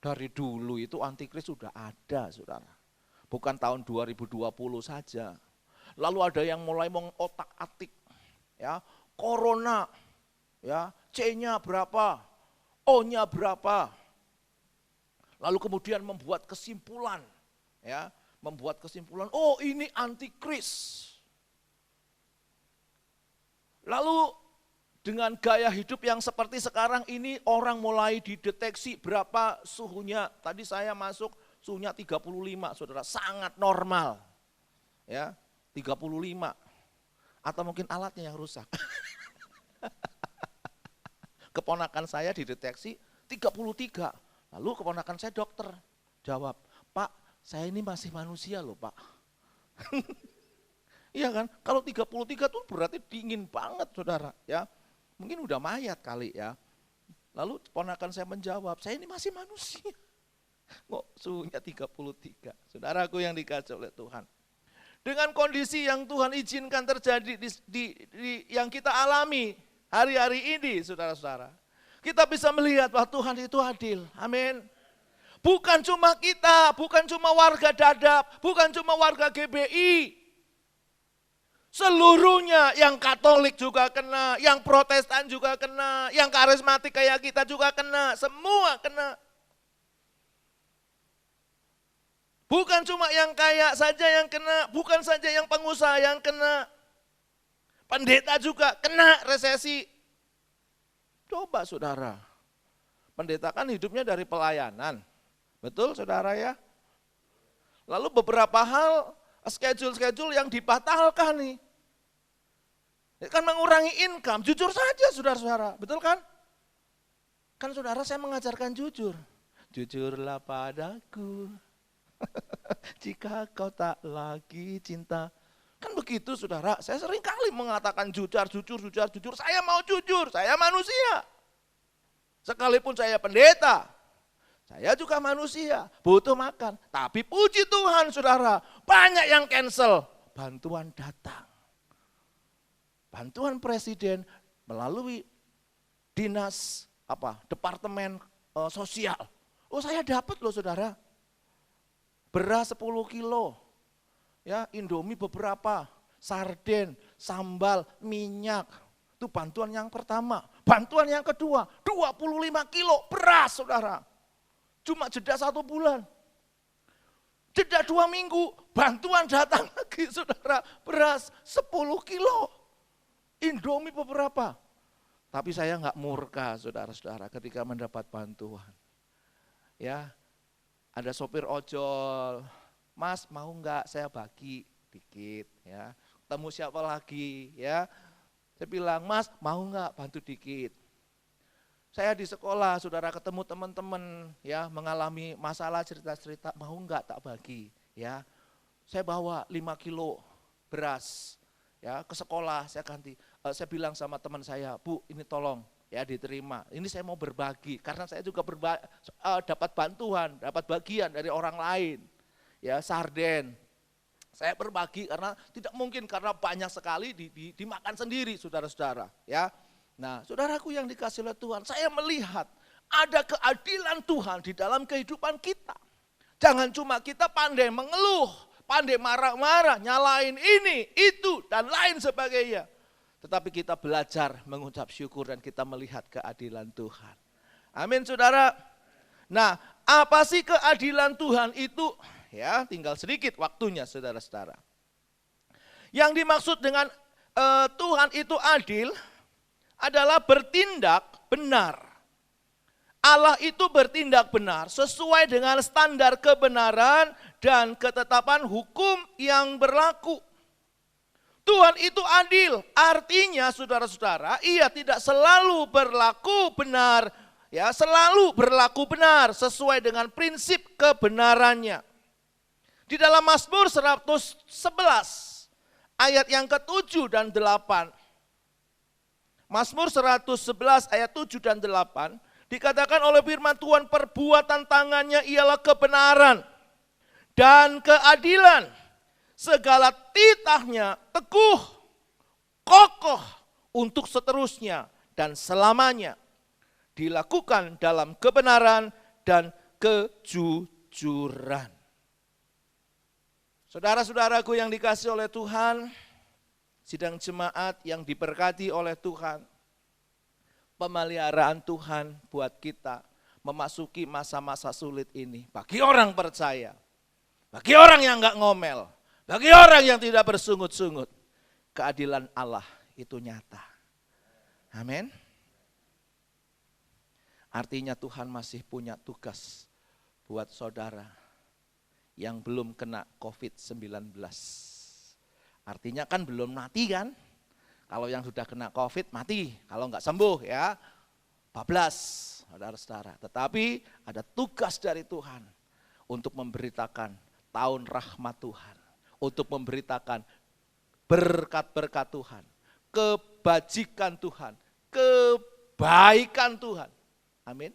Dari dulu itu antikris sudah ada, saudara. Bukan tahun 2020 saja. Lalu ada yang mulai mengotak-atik, ya, corona, ya, C-nya berapa, O-nya berapa. Lalu kemudian membuat kesimpulan, ya, oh ini antikris. Lalu dengan gaya hidup yang seperti sekarang ini orang mulai dideteksi berapa suhunya. Tadi saya masuk suhunya 35, saudara, sangat normal. Ya, 35. Atau mungkin alatnya yang rusak. Keponakan saya dideteksi 33. Lalu keponakan saya dokter jawab, Pak, saya ini masih manusia loh Pak. Iya kan, kalau 33 itu berarti dingin banget saudara. Ya, mungkin udah mayat kali ya. Lalu keponakan saya menjawab, saya ini masih manusia. Kok suhunya 33. Saudaraku yang dikasih oleh Tuhan. Dengan kondisi yang Tuhan izinkan terjadi yang kita alami hari-hari ini, saudara-saudara. Kita bisa melihat bahwa Tuhan itu adil. Amin. Bukan cuma kita, bukan cuma warga Dadap, bukan cuma warga GBI. Seluruhnya, yang Katolik juga kena, yang Protestan juga kena, yang karismatik kayak kita juga kena, semua kena. Bukan cuma yang kaya saja yang kena, bukan saja yang pengusaha yang kena. Pendeta juga kena resesi. Coba saudara, pendeta kan hidupnya dari pelayanan. Betul saudara ya? Lalu beberapa hal schedule-schedule yang dibatalkan nih. Ini kan mengurangi income, jujur saja saudara-saudara, betul kan? Kan saudara saya mengajarkan jujur. Jujurlah padaku, jika kau tak lagi cinta. Kan begitu saudara, saya sering kali mengatakan jujur, saya mau jujur, saya manusia. Sekalipun saya pendeta, saya juga manusia, butuh makan. Tapi puji Tuhan saudara, banyak yang cancel, bantuan datang. Bantuan presiden melalui dinas departemen sosial. Oh saya dapat loh saudara, beras 10 kilo, ya Indomie beberapa, sarden, sambal, minyak. Itu bantuan yang pertama. Bantuan yang kedua, 25 kilo beras saudara. Cuma jeda 1 bulan. Jeda 2 minggu, bantuan datang lagi saudara, beras 10 kilo. Indomie beberapa. Tapi saya enggak murka saudara-saudara ketika mendapat bantuan. Ya, ada sopir ojol, Mas mau enggak saya bagi dikit ya. Ketemu siapa lagi ya. Saya bilang, Mas mau enggak bantu dikit. Saya di sekolah, saudara ketemu teman-teman ya mengalami masalah cerita-cerita, mau enggak tak bagi ya. Saya bawa 5 kilo beras ya ke sekolah, saya ganti. Saya bilang sama teman saya, Bu ini tolong ya diterima. Ini saya mau berbagi karena saya juga dapat bantuan, dapat bagian dari orang lain. Ya sarden. Saya berbagi karena tidak mungkin karena banyak sekali dimakan sendiri saudara-saudara ya. Nah saudaraku yang dikasih oleh Tuhan, saya melihat ada keadilan Tuhan di dalam kehidupan kita. Jangan cuma kita pandai mengeluh, pandai marah-marah, nyalain ini, itu dan lain sebagainya. Tetapi kita belajar mengucap syukur dan kita melihat keadilan Tuhan. Amin saudara. Nah apa sih keadilan Tuhan itu? Ya, tinggal sedikit waktunya saudara-saudara. Yang dimaksud dengan Tuhan itu adil adalah bertindak benar. Allah itu bertindak benar sesuai dengan standar kebenaran dan ketetapan hukum yang berlaku. Tuhan itu adil, artinya saudara-saudara, ia tidak selalu berlaku benar, ya, selalu berlaku benar sesuai dengan prinsip kebenarannya. Di dalam Mazmur 111 ayat yang ke-7 dan 8. Mazmur 111 ayat 7 dan 8 dikatakan oleh firman Tuhan, perbuatan tangannya ialah kebenaran dan keadilan. Segala titahnya teguh, kokoh untuk seterusnya dan selamanya. Dilakukan dalam kebenaran dan kejujuran. Saudara-saudaraku yang dikasih oleh Tuhan, sidang jemaat yang diberkati oleh Tuhan, pemeliharaan Tuhan buat kita memasuki masa-masa sulit ini. Bagi orang percaya, bagi orang yang enggak ngomel, bagi orang yang tidak bersungut-sungut, keadilan Allah itu nyata. Amin. Artinya Tuhan masih punya tugas buat saudara yang belum kena COVID-19. Artinya kan belum mati kan? Kalau yang sudah kena COVID mati, kalau enggak sembuh ya bablas saudara-saudara. Tetapi ada tugas dari Tuhan untuk memberitakan tahun rahmat Tuhan. Untuk memberitakan berkat-berkat Tuhan, kebajikan Tuhan, kebaikan Tuhan. Amin.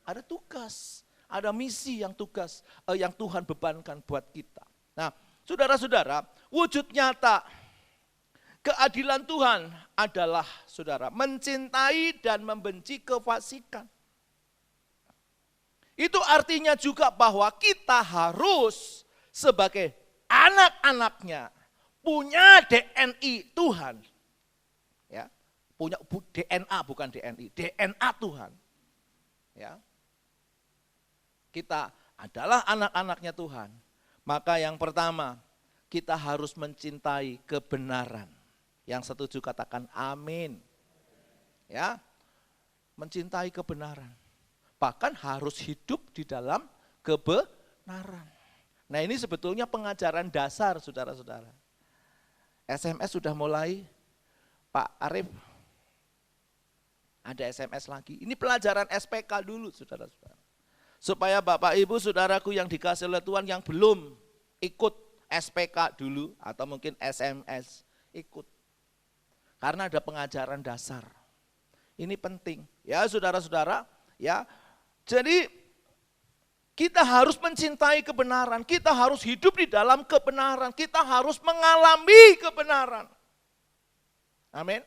Ada tugas, ada misi yang Tuhan bebankan buat kita. Nah, saudara-saudara, wujud nyata keadilan Tuhan adalah saudara mencintai dan membenci kefasikan. Itu artinya juga bahwa kita harus sebagai anak-anaknya punya DNI Tuhan. Ya, punya DNA bukan DNI, DNA Tuhan. Ya. Kita adalah anak-anaknya Tuhan. Maka yang pertama, kita harus mencintai kebenaran. Yang setuju katakan amin. Ya. Mencintai kebenaran. Bahkan harus hidup di dalam kebenaran. Nah ini sebetulnya pengajaran dasar saudara-saudara. SMS sudah mulai, Pak Arif, ada SMS lagi. Ini pelajaran SPK dulu saudara-saudara. Supaya Bapak Ibu saudaraku yang dikasih oleh Tuhan yang belum ikut SPK dulu atau mungkin SMS, ikut. Karena ada pengajaran dasar. Ini penting ya saudara-saudara ya. Jadi kita harus mencintai kebenaran, kita harus hidup di dalam kebenaran, kita harus mengalami kebenaran. Amin.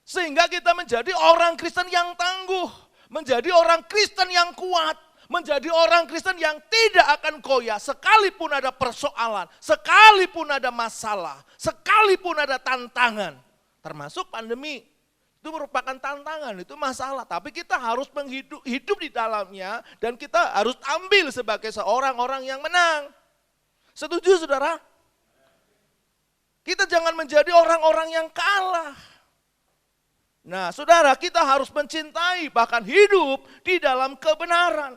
Sehingga kita menjadi orang Kristen yang tangguh, menjadi orang Kristen yang kuat, menjadi orang Kristen yang tidak akan goyah sekalipun ada persoalan, sekalipun ada masalah, sekalipun ada tantangan. Termasuk pandemi. Itu merupakan tantangan, itu masalah. Tapi kita harus hidup di dalamnya dan kita harus ambil sebagai seorang orang yang menang. Setuju saudara? Kita jangan menjadi orang-orang yang kalah. Nah saudara, kita harus mencintai bahkan hidup di dalam kebenaran.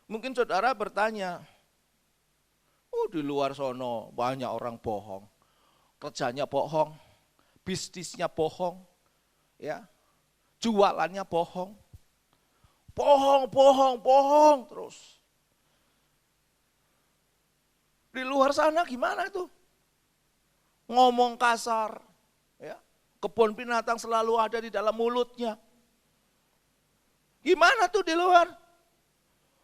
Mungkin saudara bertanya, oh di luar sono banyak orang bohong, kerjanya bohong, bisnisnya bohong, ya, jualannya bohong, bohong terus. Di luar sana gimana itu? Ngomong kasar, ya, kebun binatang selalu ada di dalam mulutnya. Gimana tuh di luar?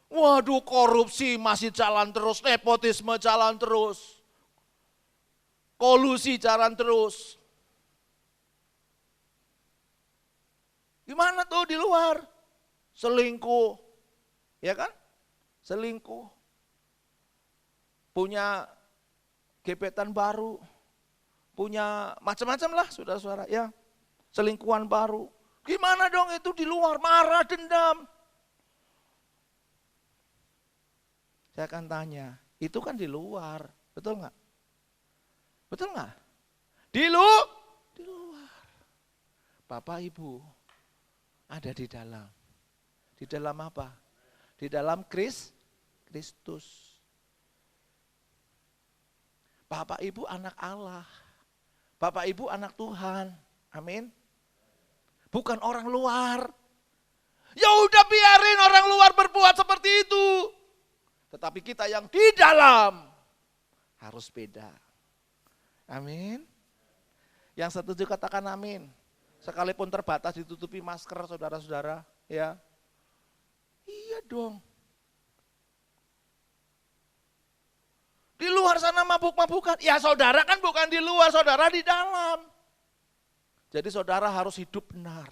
Waduh, korupsi masih jalan terus, nepotisme jalan terus, kolusi jalan terus. Gimana tuh di luar? Selingkuh, ya kan? Selingkuh. Punya gebetan baru, punya macam-macam lah saudara-saudara ya. Selingkuhan baru. Gimana dong itu di luar? Marah, dendam. Saya akan tanya, itu kan di luar, betul nggak? Betul nggak? Di luar. Bapak Ibu ada di dalam. Di dalam apa? Di dalam Kristus. Bapak Ibu anak Allah. Bapak Ibu anak Tuhan. Amin. Bukan orang luar. Ya udah biarin orang luar berbuat seperti itu. Tetapi kita yang di dalam harus beda. Amin. Yang setuju katakan amin. Sekalipun terbatas ditutupi masker saudara-saudara, ya. Iya dong. Di luar sana mabuk-mabukan. Ya saudara kan bukan di luar, saudara di dalam. Jadi saudara harus hidup benar.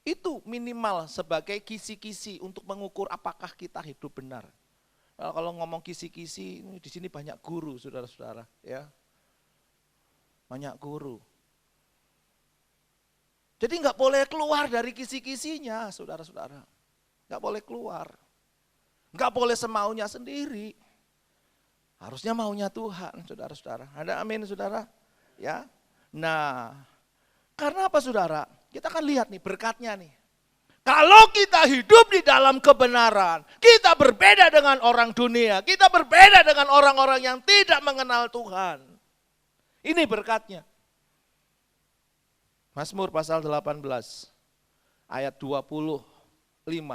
Itu minimal sebagai kisi-kisi untuk mengukur apakah kita hidup benar. Kalau ngomong kisi-kisi, di sini banyak guru saudara-saudara, ya. Banyak guru. Jadi nggak boleh keluar dari kisi-kisinya, saudara-saudara. Nggak boleh keluar. Nggak boleh semaunya sendiri. Harusnya maunya Tuhan, saudara-saudara. Ada amin, saudara? Ya. Nah, karena apa, saudara? Kita akan lihat nih berkatnya nih. Kalau kita hidup di dalam kebenaran, kita berbeda dengan orang dunia, kita berbeda dengan orang-orang yang tidak mengenal Tuhan. Ini berkatnya. Mazmur pasal 18 ayat 25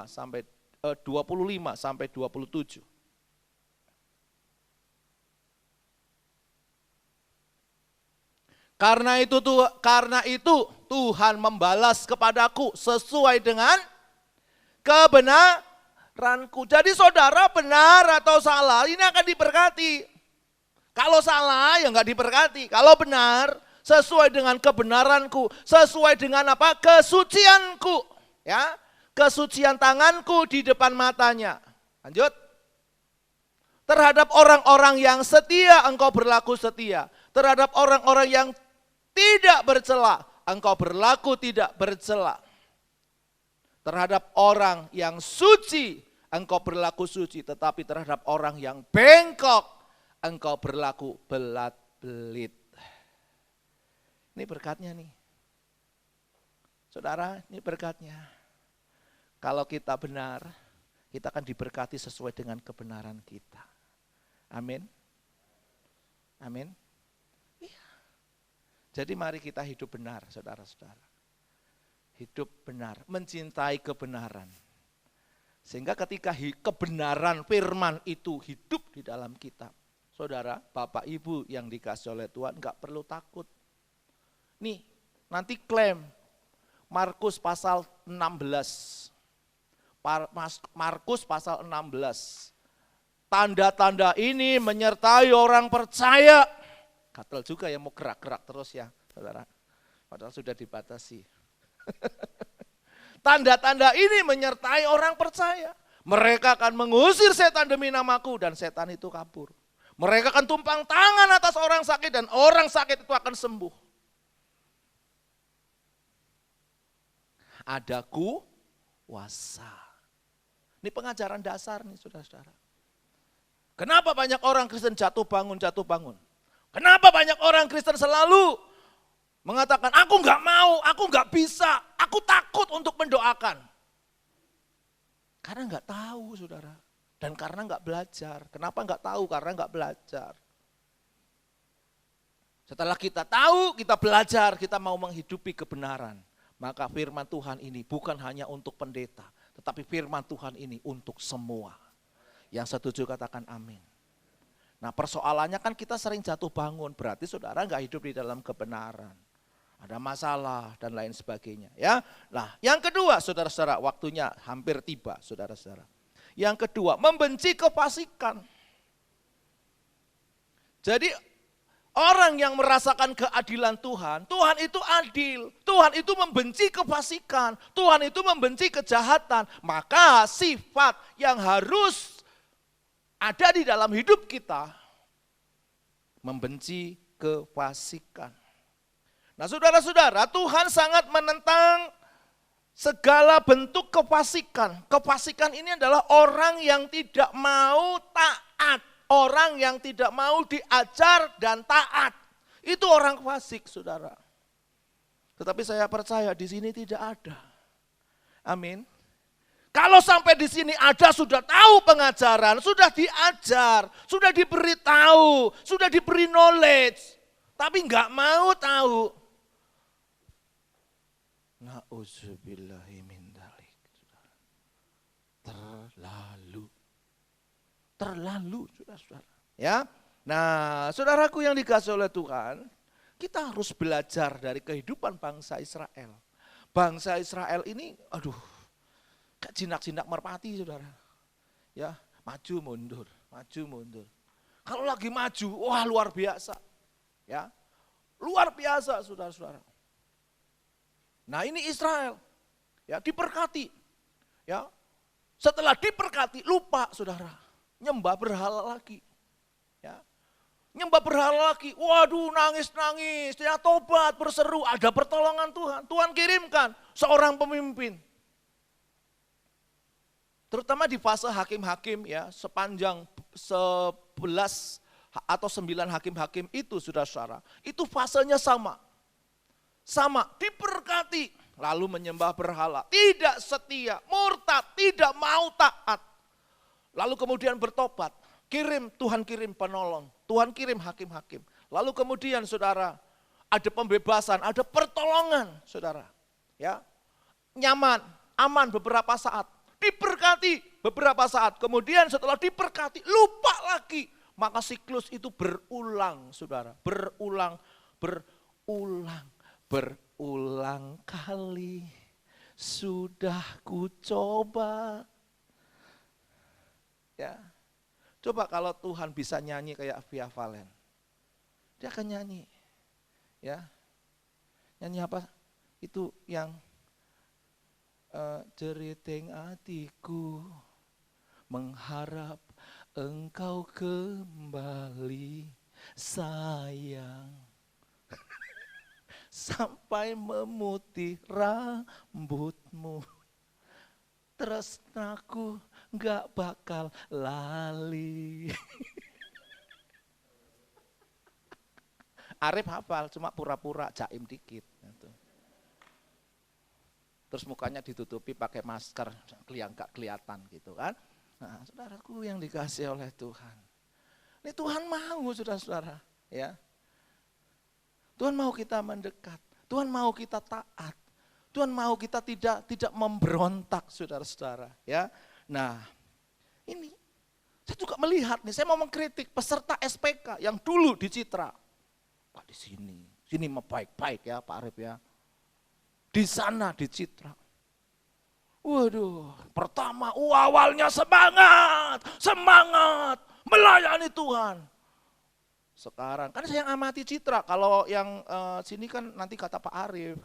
sampai 27. Karena itu Tuhan membalas kepadaku sesuai dengan kebenaranku. Jadi saudara benar atau salah ini akan diberkati. Kalau salah ya enggak diberkati. Kalau benar sesuai dengan kebenaranku, sesuai dengan apa? Kesucianku, ya. Kesucian tanganku di depan matanya. Lanjut. Terhadap orang-orang yang setia engkau berlaku setia. Terhadap orang-orang yang tidak bercela, engkau berlaku tidak bercela. Terhadap orang yang suci, engkau berlaku suci. Tetapi terhadap orang yang bengkok, engkau berlaku belat-belit. Ini berkatnya nih. Saudara, ini berkatnya. Kalau kita benar, kita akan diberkati sesuai dengan kebenaran kita. Amin. Amin. Iya. Jadi mari kita hidup benar, saudara-saudara. Hidup benar, mencintai kebenaran. Sehingga ketika kebenaran firman itu hidup di dalam kita, saudara, Bapak Ibu yang dikasih oleh Tuhan gak perlu takut. Nih, nanti klaim Markus pasal 16. Markus pasal 16. Tanda-tanda ini menyertai orang percaya. Gatel juga ya mau gerak-gerak terus ya, saudara. Padahal sudah dibatasi. Tanda-tanda ini menyertai orang percaya. Mereka akan mengusir setan demi namaku dan setan itu kabur. Mereka akan tumpang tangan atas orang sakit dan orang sakit itu akan sembuh. Ada kuasa. Ini pengajaran dasar nih saudara-saudara. Kenapa banyak orang Kristen jatuh bangun? Kenapa banyak orang Kristen selalu mengatakan, aku nggak mau, aku nggak bisa, aku takut untuk mendoakan. Karena nggak tahu saudara, dan karena nggak belajar. Kenapa nggak tahu? Karena nggak belajar. Setelah kita tahu, kita belajar, kita mau menghidupi kebenaran. Maka firman Tuhan ini bukan hanya untuk pendeta, tetapi firman Tuhan ini untuk semua. Yang setuju katakan amin. Nah persoalannya kan kita sering jatuh bangun, berarti saudara nggak hidup di dalam kebenaran. Ada masalah dan lain sebagainya ya. Nah yang kedua saudara-saudara, waktunya hampir tiba saudara-saudara. Yang kedua, membenci kefasikan. Jadi orang yang merasakan keadilan Tuhan, Tuhan itu adil. Tuhan itu membenci kefasikan, Tuhan itu membenci kejahatan. Maka sifat yang harus ada di dalam hidup kita, membenci kefasikan. Nah saudara-saudara, Tuhan sangat menentang segala bentuk kefasikan. Kefasikan ini adalah orang yang tidak mau taat. Orang yang tidak mau diajar dan taat. Itu orang fasik saudara. Tetapi saya percaya di sini tidak ada. Amin. Kalau sampai di sini ada, sudah tahu pengajaran, sudah diajar, sudah diberitahu, sudah diberi knowledge. Tapi enggak mau tahu. Na'udzubillahi min dzalik. Terlalu saudara-saudara. Ya. Nah, saudaraku yang dikasih oleh Tuhan, kita harus belajar dari kehidupan bangsa Israel. Bangsa Israel ini, aduh, kayak jinak-jinak merpati saudara. Ya, maju mundur. Kalau lagi maju, wah luar biasa. Ya, luar biasa saudara-saudara. Nah ini Israel, ya diberkati, ya setelah diberkati lupa saudara, nyembah berhala lagi, ya nyembah berhala lagi, waduh nangis, dia tobat berseru, ada pertolongan Tuhan, Tuhan kirimkan seorang pemimpin, terutama di fase hakim-hakim ya sepanjang 11 atau 9 hakim-hakim itu saudara-saudara, itu fasenya sama, diberkati, lalu menyembah berhala, tidak setia, murtad, tidak mau taat. Lalu kemudian bertobat, Tuhan kirim penolong, Tuhan kirim hakim-hakim. Lalu kemudian saudara, ada pembebasan, ada pertolongan saudara. Ya, nyaman, aman beberapa saat, diberkati beberapa saat, kemudian setelah diberkati, lupa lagi. Maka siklus itu berulang saudara, berulang kali sudah ku coba. Ya. Coba kalau Tuhan bisa nyanyi kayak Via Valen. Dia akan nyanyi. Ya. Nyanyi apa? Itu yang jeriting hatiku mengharap engkau kembali sayang. Sampai memutih rambutmu, tresnaku gak bakal lali. Arif hafal, cuma pura-pura jaim dikit. terus mukanya ditutupi pakai masker, nggak kelihatan gitu kan. Nah, saudaraku yang dikasih oleh Tuhan. Ini Tuhan mau saudara-saudara, ya. Tuhan mau kita mendekat, Tuhan mau kita taat, Tuhan mau kita tidak memberontak saudara-saudara, ya. Nah, ini saya juga melihat nih, saya mau mengkritik peserta SPK yang dulu di Citra. Pak di sini mah baik-baik ya Pak Arif ya. Di sana di Citra. Waduh, pertama awalnya semangat melayani Tuhan. Sekarang kan saya yang amati Citra, kalau yang sini kan nanti kata Pak Arif,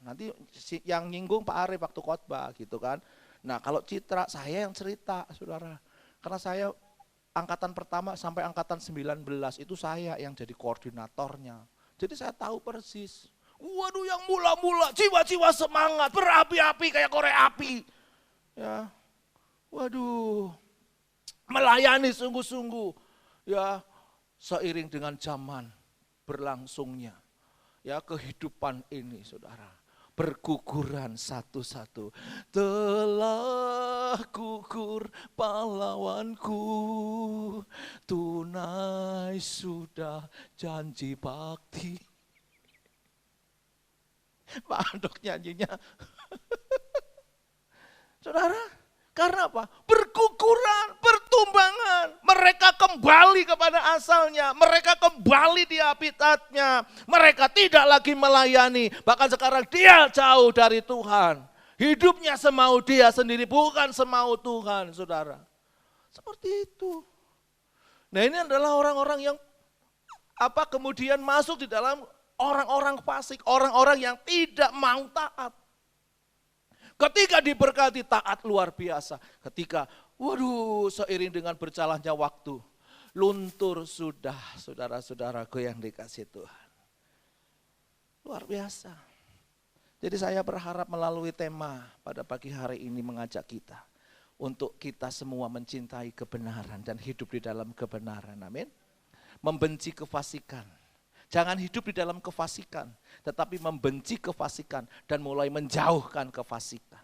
nanti yang nyinggung Pak Arif waktu khotbah gitu kan. Nah kalau Citra saya yang cerita saudara, karena saya angkatan pertama sampai angkatan 19 itu saya yang jadi koordinatornya. Jadi saya tahu persis. Waduh yang mula-mula jiwa-jiwa semangat, berapi-api kayak korek api. Ya. Waduh. Melayani sungguh-sungguh. Ya, seiring dengan zaman berlangsungnya. Ya, kehidupan ini Saudara, berguguran satu-satu. Telah gugur pahlawanku, tunai sudah janji bakti. Pak Andok nyanyinya. Saudara, karena apa? Berguguran, bertumbangan. Mereka kembali kepada asalnya. Mereka kembali di habitatnya. Mereka tidak lagi melayani. Bahkan sekarang dia jauh dari Tuhan. Hidupnya semau dia sendiri, bukan semau Tuhan, saudara. Seperti itu. Nah ini adalah orang-orang yang kemudian masuk di dalam orang-orang fasik, orang-orang yang tidak mau taat. Ketika diberkati taat luar biasa. Ketika seiring dengan berjalannya waktu, luntur sudah saudara-saudaraku yang dikasih Tuhan. Luar biasa. Jadi saya berharap melalui tema pada pagi hari ini mengajak kita untuk kita semua mencintai kebenaran dan hidup di dalam kebenaran. Amin. Membenci kefasikan. Jangan hidup di dalam kefasikan, tetapi membenci kefasikan dan mulai menjauhkan kefasikan.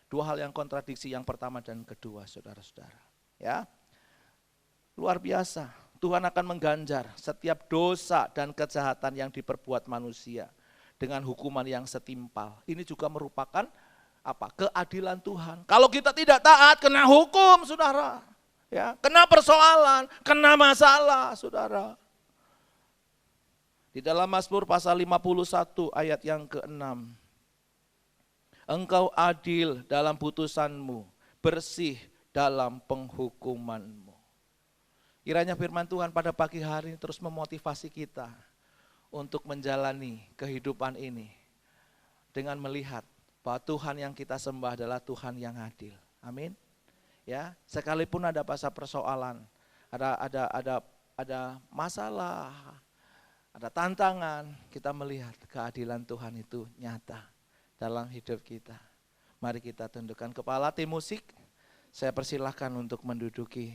Dua hal yang kontradiksi, yang pertama dan kedua, saudara-saudara. Ya, luar biasa. Tuhan akan mengganjar setiap dosa dan kejahatan yang diperbuat manusia dengan hukuman yang setimpal. Ini juga merupakan keadilan Tuhan. Kalau kita tidak taat, kena hukum, saudara. Ya, kena persoalan, kena masalah, saudara. Di dalam Mazmur pasal 51 ayat yang ke-6. Engkau adil dalam putusanmu, bersih dalam penghukumanmu. Kiranya firman Tuhan pada pagi hari ini terus memotivasi kita untuk menjalani kehidupan ini dengan melihat bahwa Tuhan yang kita sembah adalah Tuhan yang adil. Amin. Ya, sekalipun ada persoalan, ada masalah, ada tantangan, kita melihat keadilan Tuhan itu nyata dalam hidup kita. Mari kita tundukkan kepala. Tim musik, saya persilahkan untuk menduduki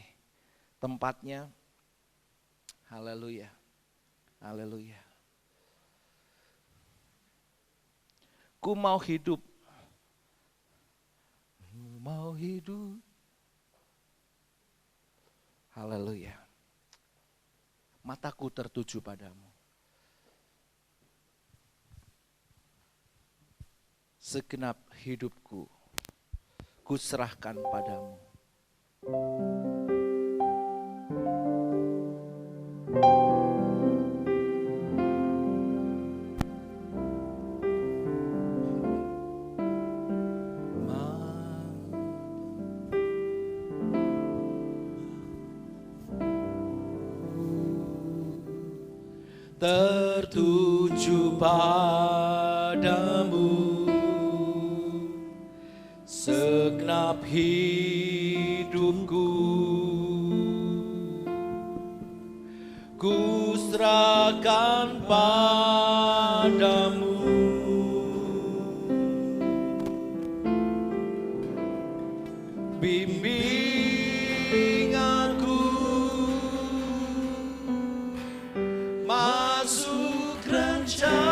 tempatnya. Haleluya, haleluya. Ku mau hidup, mau hidup. Haleluya. Mataku tertuju padamu. Segenap hidupku, ku serahkan padamu. Tertuju padamu, segenap hidupku, ku serahkan padamu. Bimbing aku masuk rencanamu,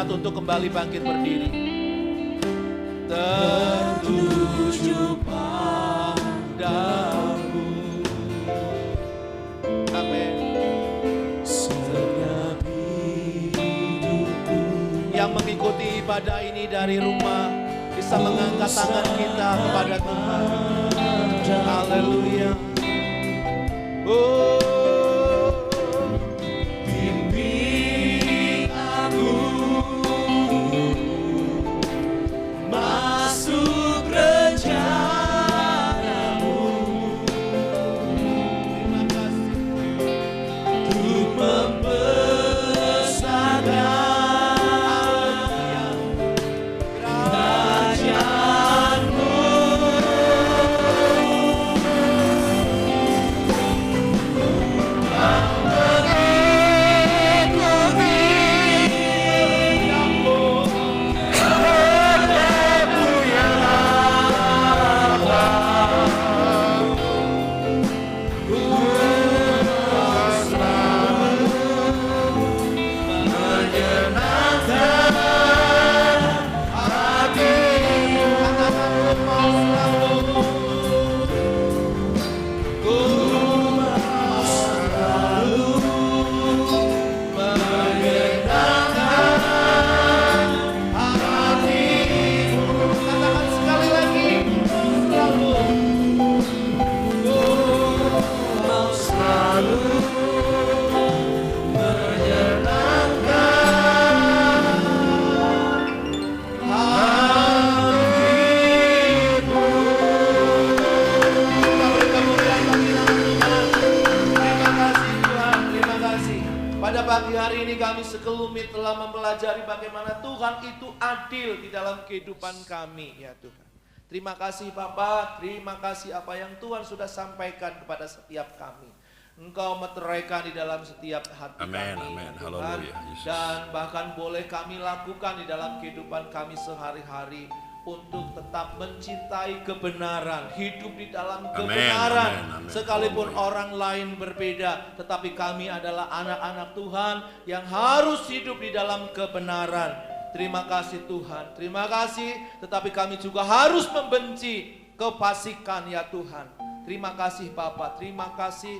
jemaat untuk kembali bangkit berdiri. tertuju padamu. Amin. Setiap hidupku Yang mengikuti ibadah ini dari rumah bisa mengangkat tangan kita kepada Tuhan. Haleluya. Oh, bimbing aku masuk rencanamu terima kasih. untuk membesarkan kerajaanmu. Katakan sekali lagi, selalu. Mau selalu Terima kasih. Pada pagi hari ini kami sekelumit telah mempelajari bagaimana Tuhan itu adil di dalam kehidupan kami, ya Tuhan. Terima kasih Bapa, terima kasih apa yang Tuhan sudah sampaikan kepada setiap kami. Engkau meteraikan di dalam setiap hati Amin, kami, amin. ya Tuhan. Haleluya, Yesus. Dan bahkan boleh kami lakukan di dalam kehidupan kami sehari-hari untuk tetap mencintai kebenaran, hidup di dalam kebenaran. amin, amin. Sekalipun Haleluya. orang lain berbeda, tetapi kami adalah anak-anak Tuhan yang harus hidup di dalam kebenaran. Terima kasih Tuhan, terima kasih. Tetapi kami juga harus membenci kefasikan, ya Tuhan. Terima kasih Bapa, terima kasih.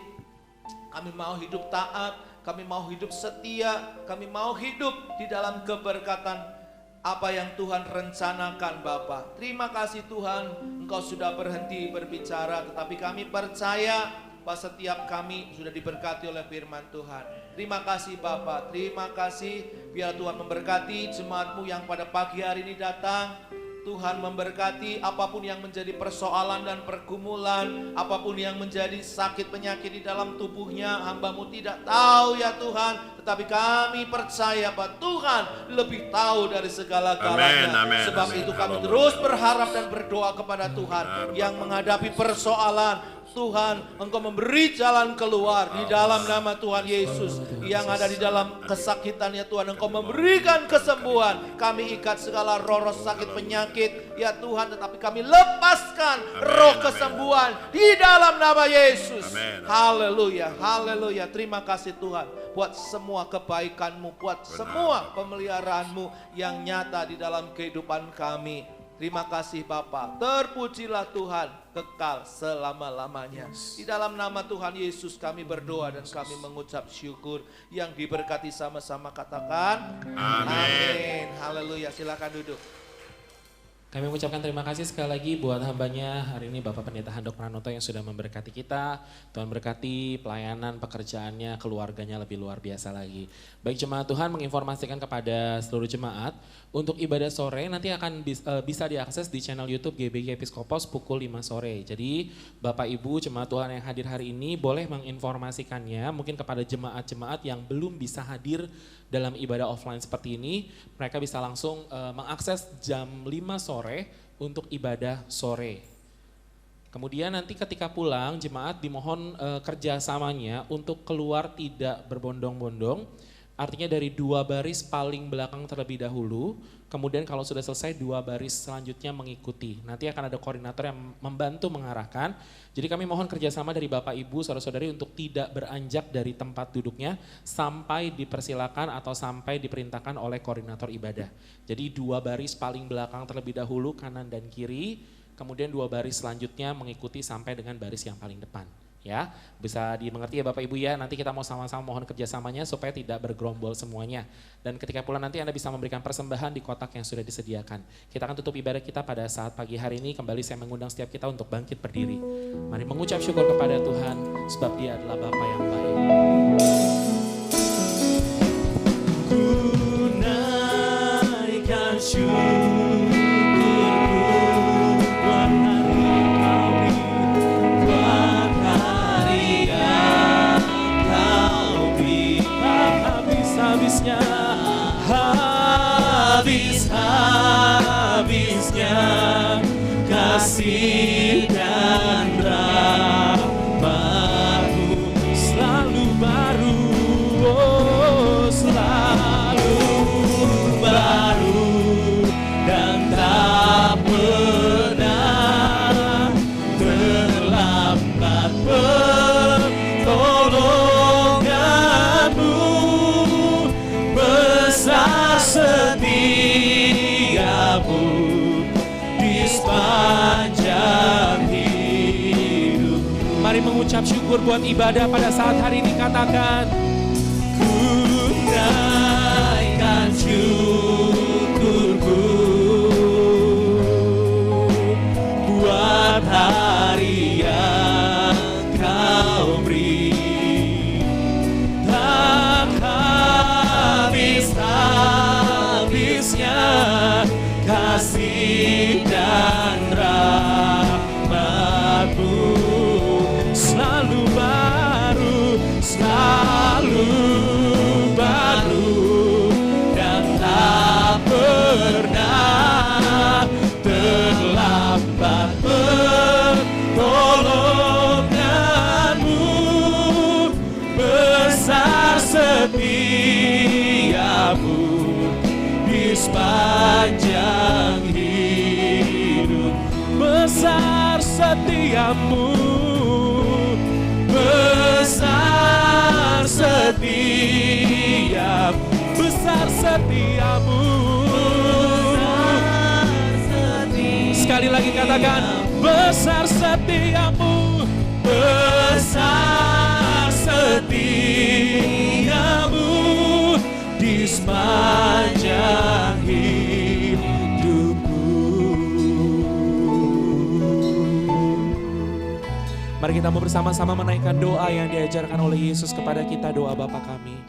Kami mau hidup taat, kami mau hidup setia, kami mau hidup di dalam keberkatan apa yang Tuhan rencanakan Bapa. Terima kasih Tuhan, Engkau sudah berhenti berbicara, tetapi kami percaya bahwa setiap kami sudah diberkati oleh firman Tuhan. Terima kasih Bapa, terima kasih. Biar Tuhan memberkati jemaat-Mu yang pada pagi hari ini datang. Tuhan memberkati apapun yang menjadi persoalan dan pergumulan, apapun yang menjadi sakit penyakit di dalam tubuhnya, hamba-Mu tidak tahu ya Tuhan, tetapi kami percaya bahwa Tuhan lebih tahu dari segala-galanya. Amin, Sebab amin. itu kami Haleluya. terus berharap dan berdoa kepada Tuhan yang menghadapi persoalan. Tuhan, Engkau memberi jalan keluar di dalam nama Tuhan Yesus. Yang ada di dalam kesakitan ya Tuhan, Engkau memberikan kesembuhan. Kami ikat segala roh sakit penyakit ya Tuhan, tetapi kami lepaskan roh kesembuhan di dalam nama Yesus. Amin. Haleluya, haleluya. Terima kasih Tuhan buat semua kebaikan-Mu, buat semua pemeliharaanmu yang nyata di dalam kehidupan kami. Terima kasih Bapa. Terpujilah Tuhan kekal selama-lamanya. Di dalam nama Tuhan Yesus kami berdoa dan kami mengucap syukur. Yang diberkati sama-sama katakan amin. Haleluya. Silakan duduk. Kami mengucapkan terima kasih sekali lagi buat hambanya hari ini Bapak Pendeta Handok Pranoto yang sudah memberkati kita. Tuhan berkati pelayanan, pekerjaannya, keluarganya lebih luar biasa lagi. Baik jemaat Tuhan menginformasikan kepada seluruh jemaat untuk ibadah sore nanti akan bisa diakses di channel YouTube GBI Episkopos pukul 5 sore. Jadi Bapak Ibu jemaat Tuhan yang hadir hari ini boleh menginformasikannya mungkin kepada jemaat-jemaat yang belum bisa hadir dalam ibadah offline seperti ini. Mereka bisa langsung mengakses jam 5 sore untuk ibadah sore. Kemudian nanti ketika pulang jemaat dimohon kerjasamanya untuk keluar tidak berbondong-bondong. Artinya dari 2 baris paling belakang terlebih dahulu, kemudian kalau sudah selesai 2 baris selanjutnya mengikuti. Nanti akan ada koordinator yang membantu mengarahkan. Jadi kami mohon kerjasama dari Bapak Ibu, saudara-saudari untuk tidak beranjak dari tempat duduknya sampai dipersilakan atau sampai diperintahkan oleh koordinator ibadah. Jadi 2 baris paling belakang terlebih dahulu, kanan dan kiri, kemudian 2 baris selanjutnya mengikuti sampai dengan baris yang paling depan. Ya, bisa dimengerti ya Bapak Ibu ya, nanti kita mau sama-sama mohon kerjasamanya supaya tidak bergerombol semuanya. Dan ketika pula nanti Anda bisa memberikan persembahan di kotak yang sudah disediakan. Kita akan tutup ibadah kita pada saat pagi hari ini, kembali saya mengundang setiap kita untuk bangkit berdiri. Mari mengucap syukur kepada Tuhan, sebab Dia adalah Bapa yang baik. Ku naikkan syukurku buat hari yang Kau beri, habis-habisnya, habis-habisnya kasih dan rahmat-Mu selalu baru, oh selalu baru, dan tak pernah terlambat pertolongan-Mu, besar setiamu di sepanjang hidup. Mari mengucap syukur buat ibadah pada saat hari ini, katakan. Ku naikkan syukurku buat hari yang Kau beri, tak habis-habisnya kasih dan rahmat-Mu selalu baru, selalu baru, dan tak pernah terlambat pertolongan-Mu, besar setiamu di sepanjang hidup, besar setiamu, besar setiap, besar setiamu. Sekali lagi katakan, besar setiamu, besar setiamu di sepanjang hidupku. Mari kita mau bersama-sama menaikkan doa yang diajarkan oleh Yesus kepada kita, doa Bapa kami.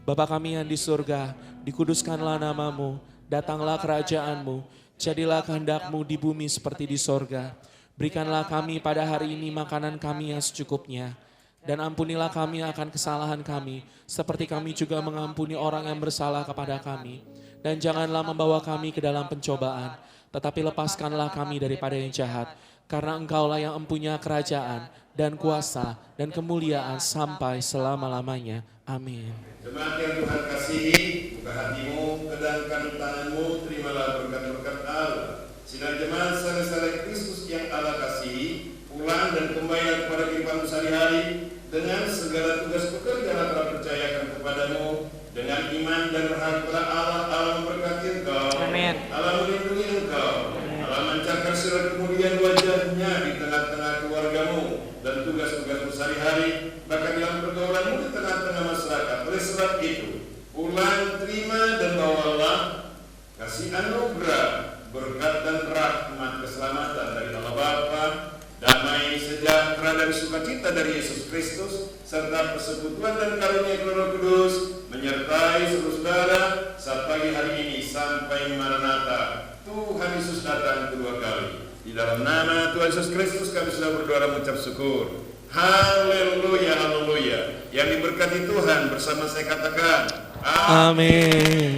Bapa kami yang di surga, dikuduskanlah nama-Mu, datanglah kerajaan-Mu, jadilah kehendak-Mu di bumi seperti di sorga. Berikanlah kami pada hari ini makanan kami yang secukupnya, dan ampunilah kami akan kesalahan kami, seperti kami juga mengampuni orang yang bersalah kepada kami. Dan janganlah membawa kami ke dalam pencobaan, tetapi lepaskanlah kami daripada yang jahat. Karena Engkaulah yang mempunyai kerajaan dan kuasa dan kemuliaan sampai selama-lamanya. Amin. Jemaat yang Tuhan kasihi, buka hatimu, kedangkan tanganmu, terimalah berkat-berkat Allah. Sinar jemaat saudara-saudara Kristus yang Allah kasihi, pulang dan kembali kepada kehidupan sehari-hari dengan segala tugas pekerjaan yang telah percayakan kepadamu, dengan iman dan berharap kepada Allah. Allah memberkati engkau, Amin. Allah melindungi engkau, Allah memancarkan sinar kemuliaan wajahnya di tengah-tengah keluargamu dan tugas-tugasmu sehari-hari, bahkan dalam pergaulanmu di tengah-tengah masyarakat. Oleh sebab itu, pulang, terima dan bawalah kasih anugerah, berkat dan rahmat keselamatan dari Allah Bapa, damai, sejahtera dan sukacita dari Yesus Kristus, serta persekutuan dan karunia Roh Kudus menyertai saudara saat pagi hari ini sampai Maranatha. Tuhan Yesus datang kedua kali. Di dalam nama Tuhan Yesus Kristus kami sudah berdoa dan mengucap syukur. Haleluya, haleluya. Yang diberkati Tuhan bersama saya katakan, Amin.